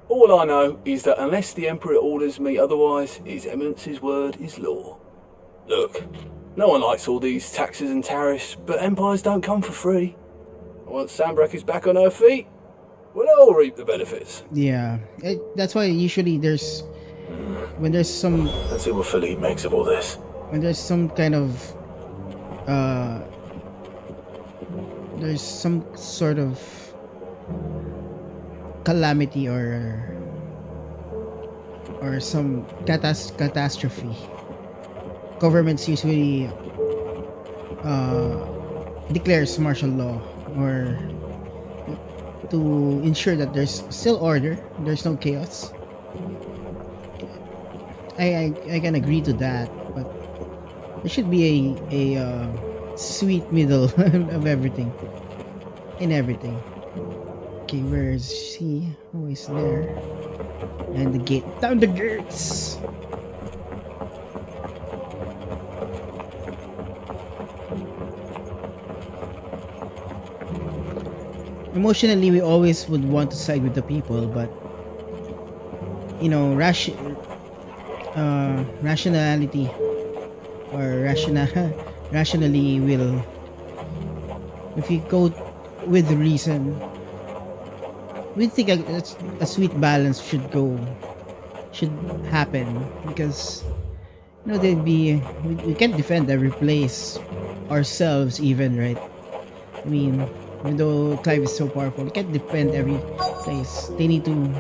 All I know is that unless the Emperor orders me otherwise, His Eminence's word is law. Look, no one likes all these taxes and tariffs, but empires don't come for free. Once Sanbreque is back on her feet, we'll all reap the benefits. Yeah, that's why usually when there's some... Let's see what Philippe makes of all this. When there's some kind of there's some sort of calamity or some catastrophe, governments usually declares martial law or to ensure that there's still order, there's no chaos. I can agree to that, but there should be a sweet middle of everything. In everything. Okay, where is he? Oh, he's there. And the gate. Down the gates! Emotionally, we always would want to side with the people, but you know, rationality or rationally will, if you go with reason, we think a sweet balance should happen, because you know we can't defend every place ourselves even, right? I mean, even though Clive is so powerful, we can't defend every place. They need to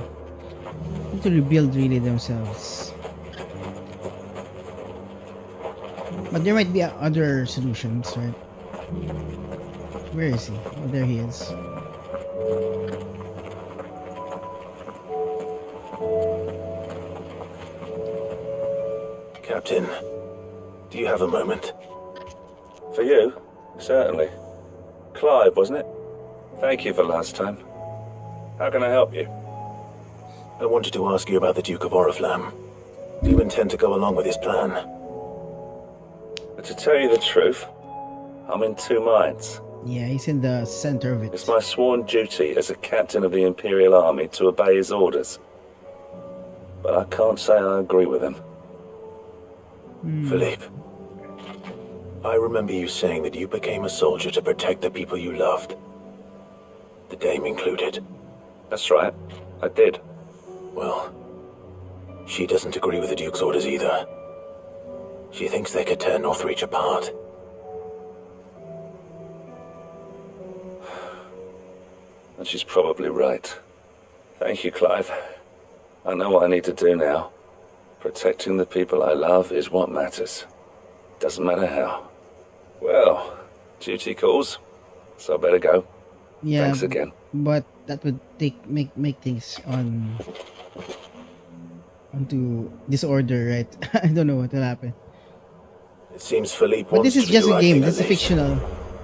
rebuild really themselves. But there might be other solutions, right? Where is he? Oh, there he is. Captain, do you have a moment? For you? Certainly. Clive, wasn't it? Thank you for last time. How can I help you? I wanted to ask you about the Duke of Oriflamme. Do you intend to go along with his plan? But to tell you the truth, I'm in two minds. Yeah, he's in the center of it. It's my sworn duty as a captain of the Imperial Army to obey his orders. But I can't say I agree with him. Philippe, I remember you saying that you became a soldier to protect the people you loved. The Dame included. That's right, I did. Well, she doesn't agree with the Duke's orders either. She thinks they could tear Northreach apart. And she's probably right. Thank you, Clive. I know what I need to do now. Protecting the people I love is what matters. Doesn't matter how. Well, duty calls, so I better go. Yeah. Thanks again. But that would make things onto disorder, right? I don't know what will happen. It seems Philippe But wants this is to do just the a right game. thing, This is at least. fictional.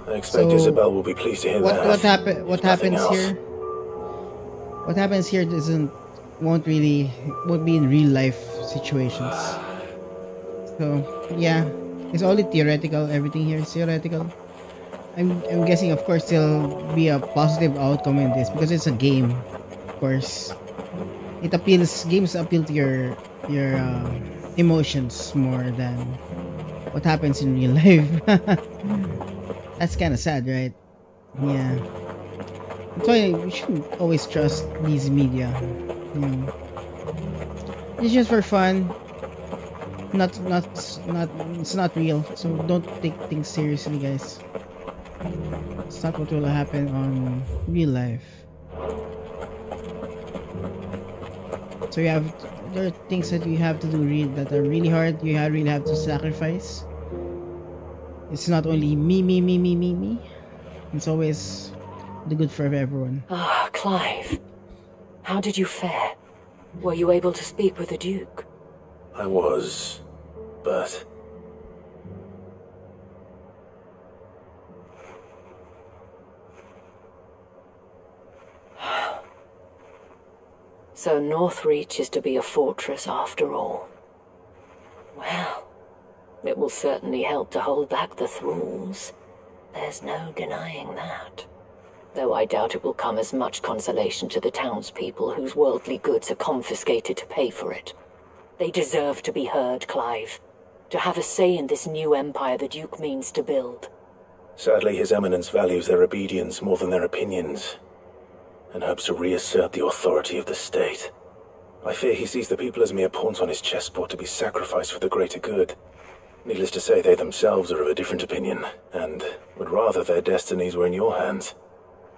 I expect So, Isabel will be pleased to hear that. What if nothing happens else. here? What happens here won't be in real life situations. So yeah, it's only theoretical. Everything here is theoretical. I'm guessing, of course, there'll be a positive outcome in this because it's a game. Of course, games appeal to your emotions more than what happens in real life. That's kind of sad, right? Yeah. That's why we shouldn't always trust these media. It's just for fun. It's not real. So don't take things seriously, guys. It's not what will happen on real life. So there are things that you have to do that are really hard. You really have to sacrifice. It's not only me. It's always the good for everyone. Ah, Clive. How did you fare? Were you able to speak with the Duke? I was, but So Northreach is to be a fortress after all. Well, it will certainly help to hold back the thralls. There's no denying that. Though I doubt it will come as much consolation to the townspeople whose worldly goods are confiscated to pay for it. They deserve to be heard, Clive. To have a say in this new empire the Duke means to build. sadly His Eminence values their obedience more than their opinions, and hopes to reassert the authority of the state. I fear he sees the people as mere pawns on his chessboard to be sacrificed for the greater good. Needless to say, they themselves are of a different opinion, and would rather their destinies were in your hands.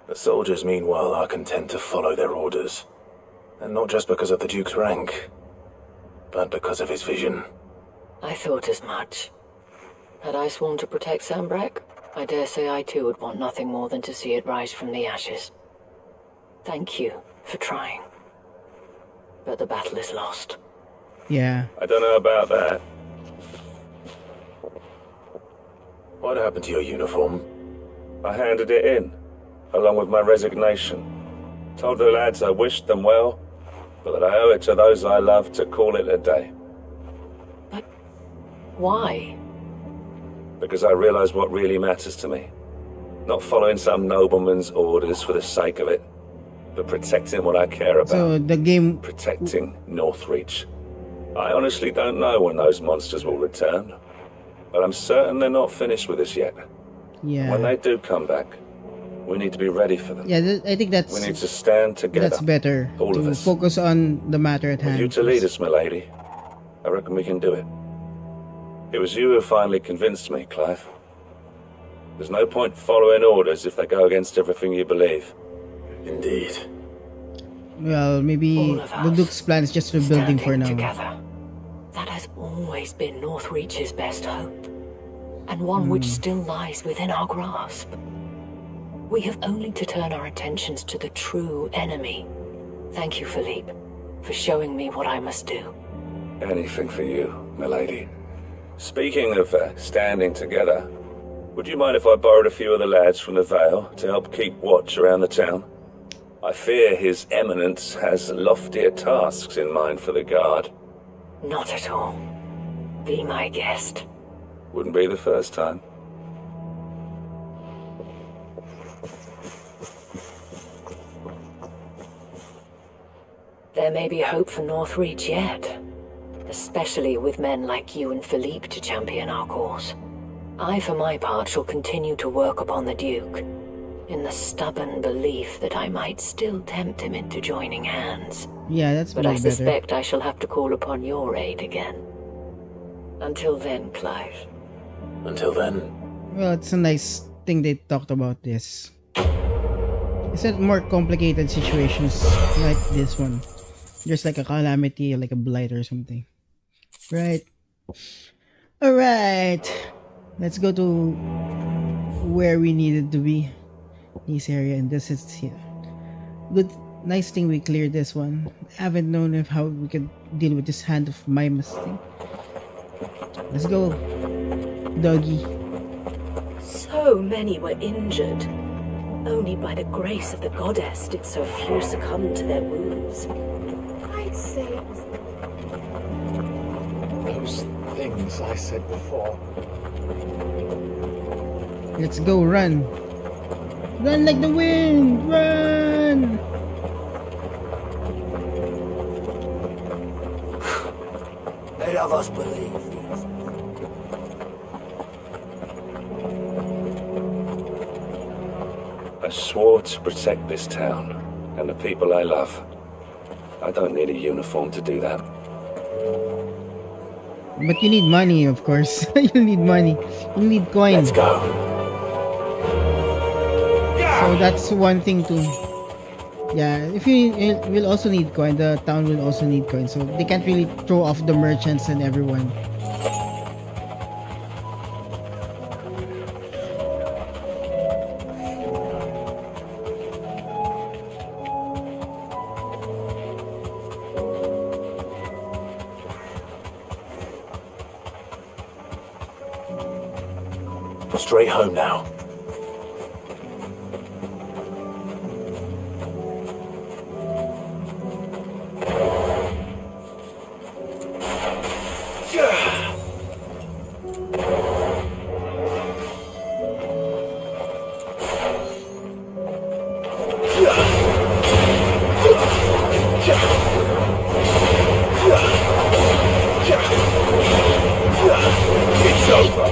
The soldiers, meanwhile, are content to follow their orders. And not just because of the Duke's rank, but because of his vision. I thought as much. Had I sworn to protect Sambrek, I dare say I too would want nothing more than to see it rise from the ashes. Thank you for trying. But the battle is lost. Yeah. I don't know about that. What happened to your uniform? I handed it in, along with my resignation. Told the lads I wished them well, but that I owe it to those I love to call it a day. Why? Because I realize what really matters to me. Not following some nobleman's orders for the sake of it, but protecting what I care about. So the game... Protecting Northreach. I honestly don't know when those monsters will return, but I'm certain they're not finished with us yet. Yeah. When they do come back, we need to be ready for them. Yeah, I think that's... We need to stand together. That's better. All of to us. focus on the matter at hand. With you to lead us, milady. I reckon we can do it. It was you who finally convinced me, Clive. There's no point following orders if they go against everything you believe. Indeed. Well, maybe the Duke's plan is just rebuilding for now. Together. That has always been Northreach's best hope, and one which still lies within our grasp. We have only to turn our attentions to the true enemy. Thank you, Philippe, for showing me what I must do. Anything for you, milady. Speaking of standing together, would you mind if I borrowed a few of the lads from the Vale to help keep watch around the town? I fear His Eminence has loftier tasks in mind for the guard. Not at all. Be my guest. Wouldn't be the first time. There may be hope for Northreach yet. Especially with men like you and Philippe to champion our cause. I, for my part, shall continue to work upon the Duke, in the stubborn belief that I might still tempt him into joining hands. Yeah, that's But way I better. suspect I shall have to call upon your aid again. Until then, Clive. Until then. Well, it's a nice thing they talked about this. Is it more complicated situations like this one? There's like a calamity, like a blight or something. Right. All right. Let's go to where we needed to be. This area, and this is here. Good, nice thing we cleared this one. I haven't known if how we can deal with this hand of Mimas thing. Let's go, doggy. So many were injured. Only by the grace of the goddess did so few succumb to their wounds. I'd say it was Those things I said before. Let's go, run. Run like the wind, run! Let of us believe these. I swore to protect this town and the people I love. I don't need a uniform to do that. But you need money, of course. You need money. You need coins. Let's go. So that's one thing too. Yeah, if you will also need coin, the town will also need coin. So they can't really throw off the merchants and everyone. Straight home now. It's over.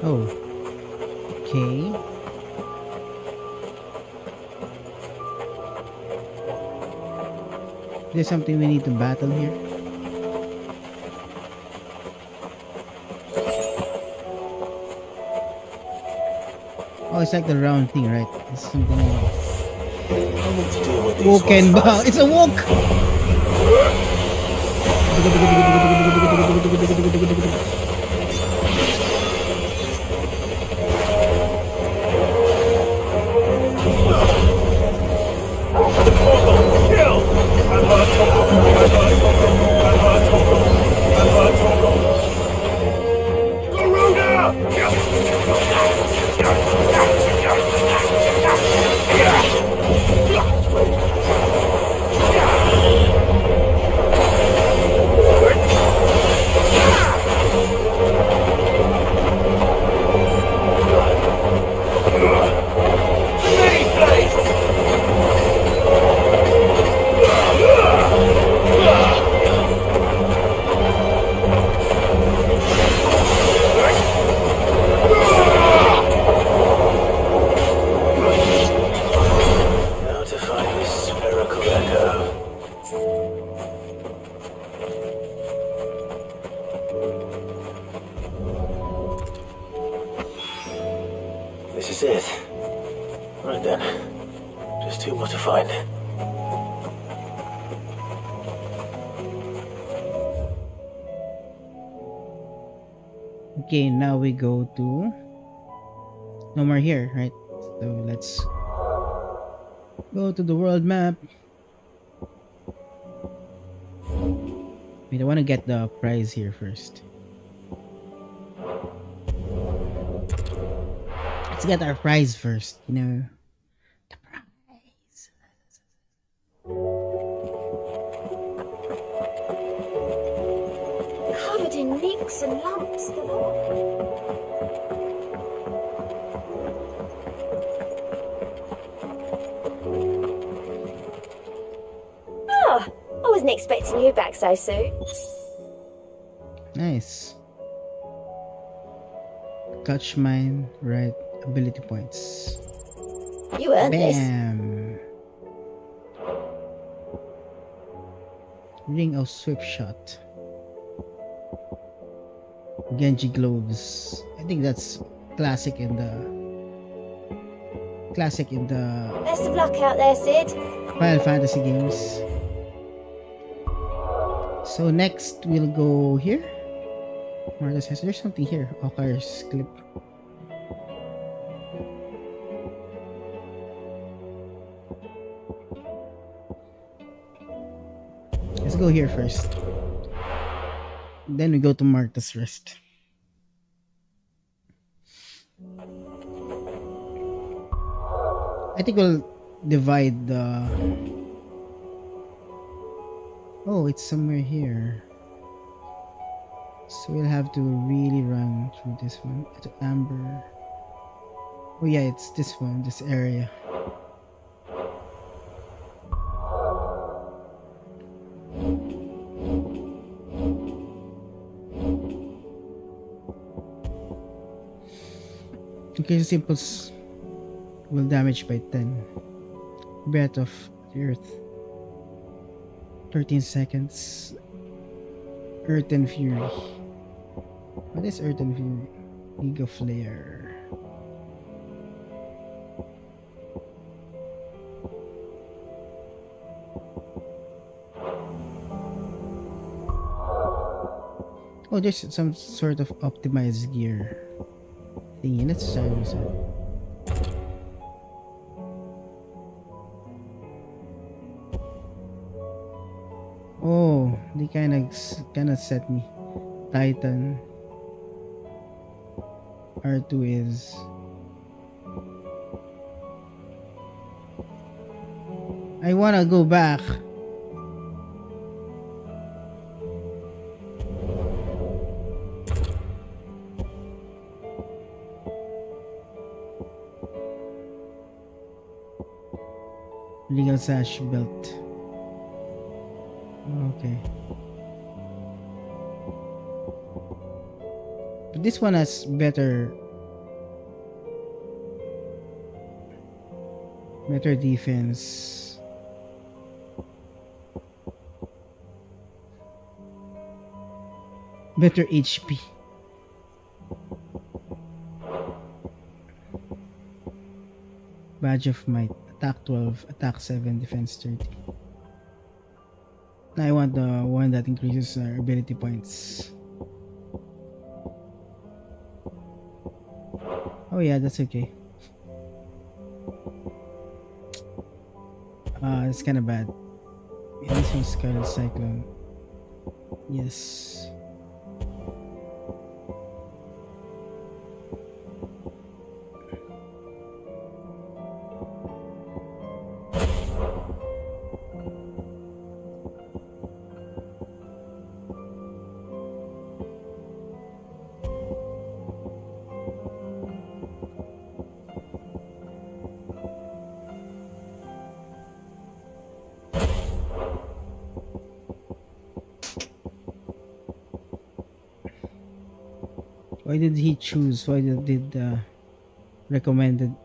Oh. Okay. There's something we need to battle here. Oh, it's like the round thing, right? It's something woken bow. It's a walk! This is it. Right then. Just two more to find. Okay, now we go to... No more here, right? So let's go to the world map. Wait, I want to get the prize here first. Let's get our prize first, you know. The prize. covered in nicks and lumps. The Ah, I wasn't expecting you back so soon. Nice. Touch mine, right? Ability points. You earned this. Bam. Ring of swift shot. Genji gloves. I think that's classic in the Best of luck out there, Sid. Final Fantasy games. So next we'll go here. Martha says there's something here. Ocar's clip. Let's go here first. Then we go to Martha's Rest. I think we'll divide the... Oh, it's somewhere here. So we'll have to really run through this one. To Amber. Oh yeah, it's this one, this area. Okay, Simples will damage by 10. Breath of the Earth. 13 seconds. Earth and Fury. What is Earth and Fury? Giga Flare. Oh, there's some sort of optimized gear thingy. Let's try this out. Oh, they kind of set me. Titan. R2 is. I wanna go back. Legal sash belt. Okay. But this one has better defense. Better HP. Badge of Might. Attack 12, attack 7, defense 30. Now I want the one that increases our ability points. Oh yeah, that's okay. It's kind of bad. Yeah, this one's Scarlet Cyclone. Yes. Why did he choose? Why did the recommended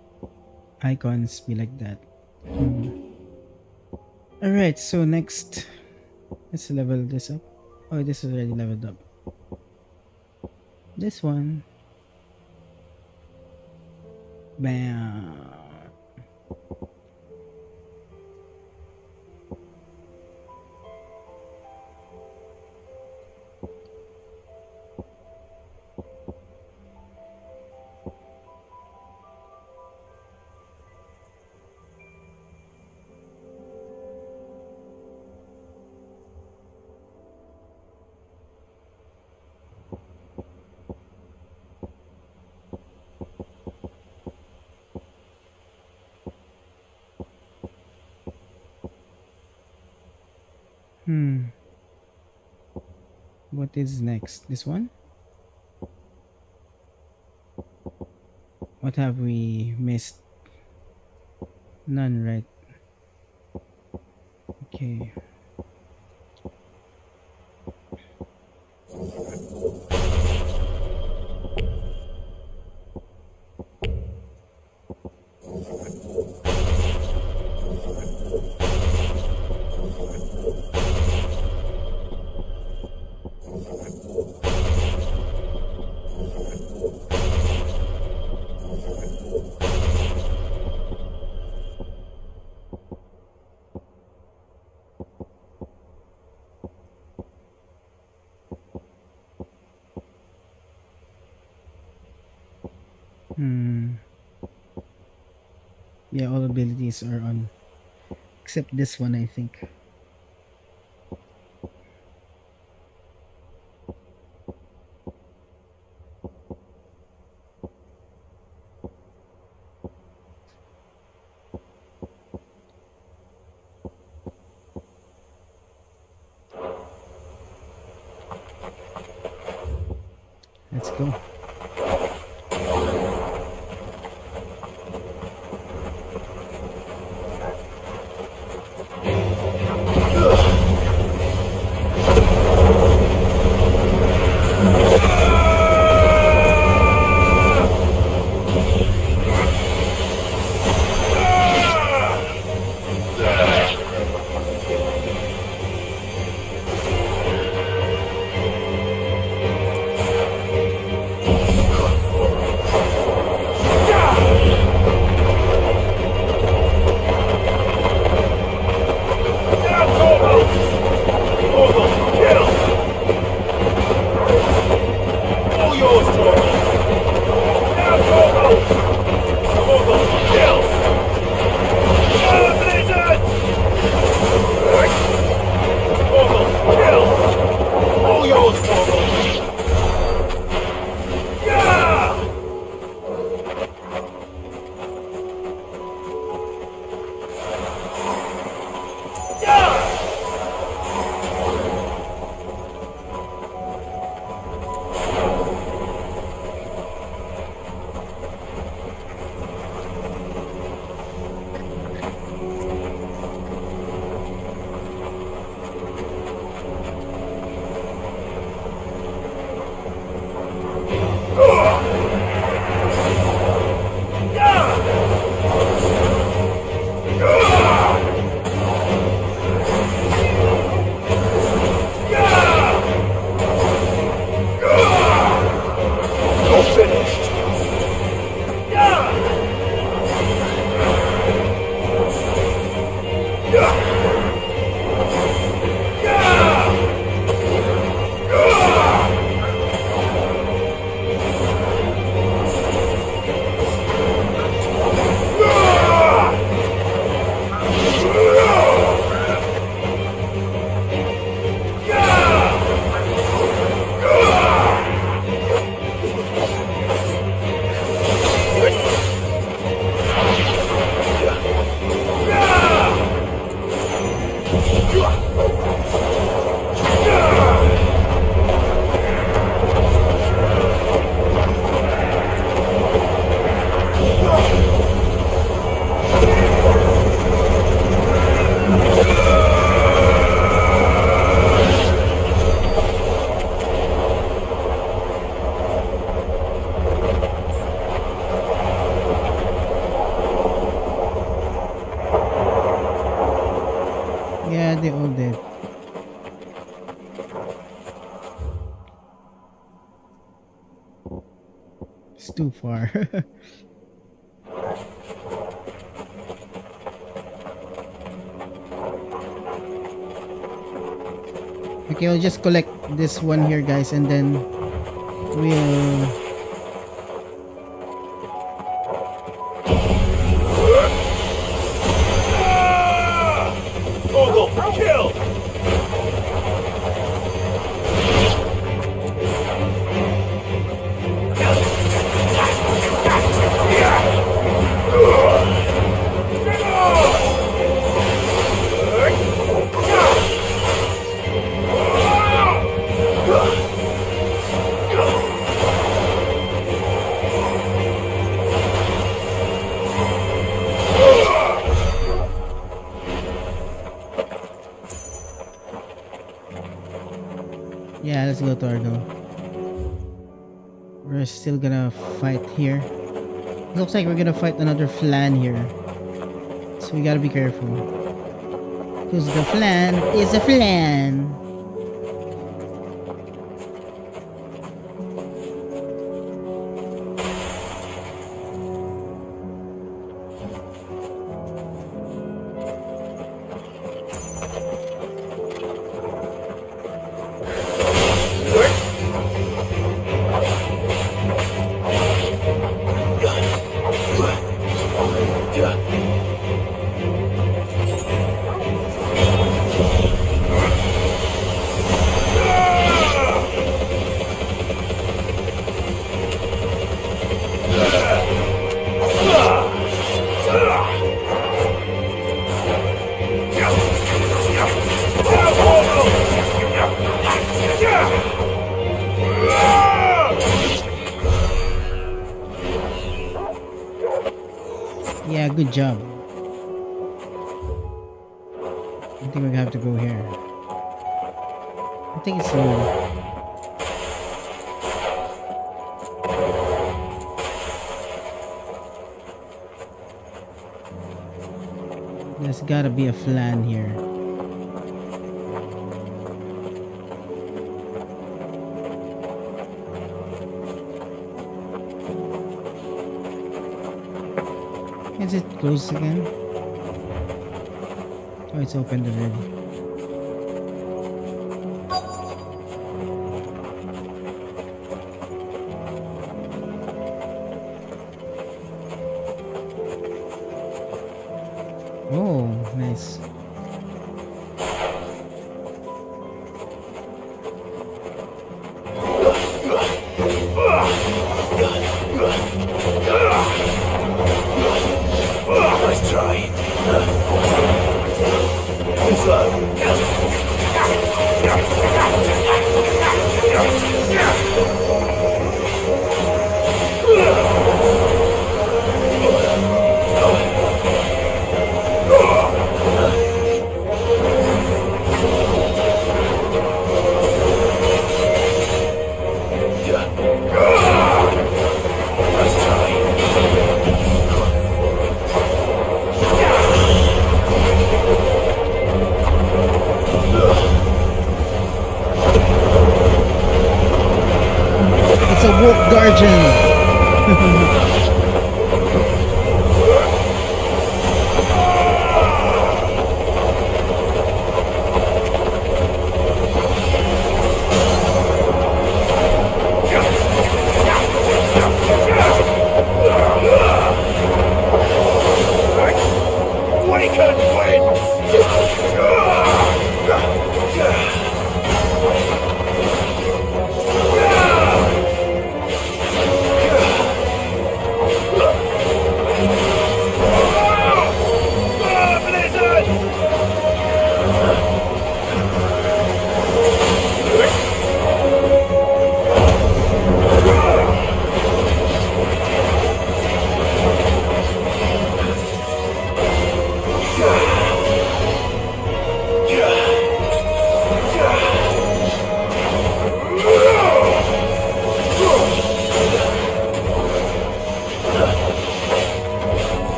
icons be like that? Alright, so next, let's level this up. Oh, this is already leveled up. This one. Bam. What is next? This one? What have we missed? None, right? Okay. Yeah, all abilities are on. Except this one, I think. Let's go. Yeah, they all did. It's too far. Okay, I'll just collect this one here, guys, and then we'll... Kill! Yeah, let's go, Torgo. We're still gonna fight here. Looks like we're gonna fight another flan here. So we gotta be careful. Because the flan is a flan. Yeah, good job. I think we have to go here. I think it's there's gotta be a flan here. Is it closed again? Oh, it's opened already. Oh, nice. Nice try. Too slow. It's a wolf guardian.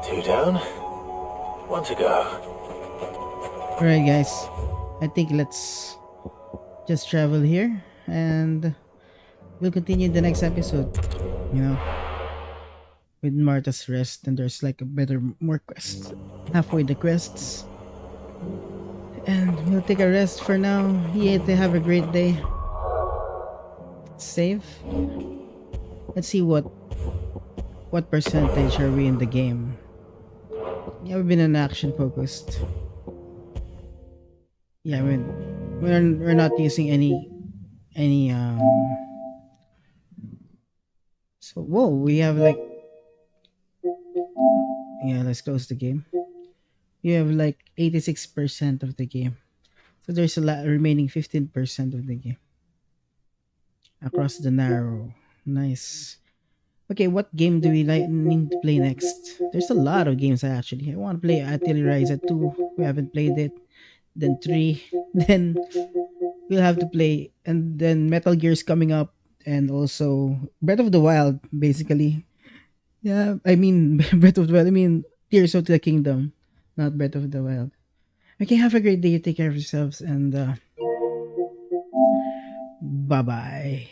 Two down, one to go. Alright guys, I think let's just travel here and we'll continue the next episode, you know, with Martha's Rest, and there's like more quests halfway the quests, and we'll take a rest for now. Yeah, they have a great day. Save. Let's see what percentage are we in the game. Yeah, we've been an action focused. Yeah, I mean, we're not using any so whoa, we have like, yeah, let's close the game. You have like 86% of the game, so there's a lot remaining 15% of the game. Across the Narrow, nice. Okay, what game do we need to play next? There's a lot of games actually. I want to play Rise at 2. We haven't played it. Then 3. Then we'll have to play, and then Metal Gear's coming up, and also Breath of the Wild, basically. Yeah, I mean Breath of the Wild. I mean Tears of the Kingdom, not Breath of the Wild. Okay, have a great day. You take care of yourselves, and bye bye.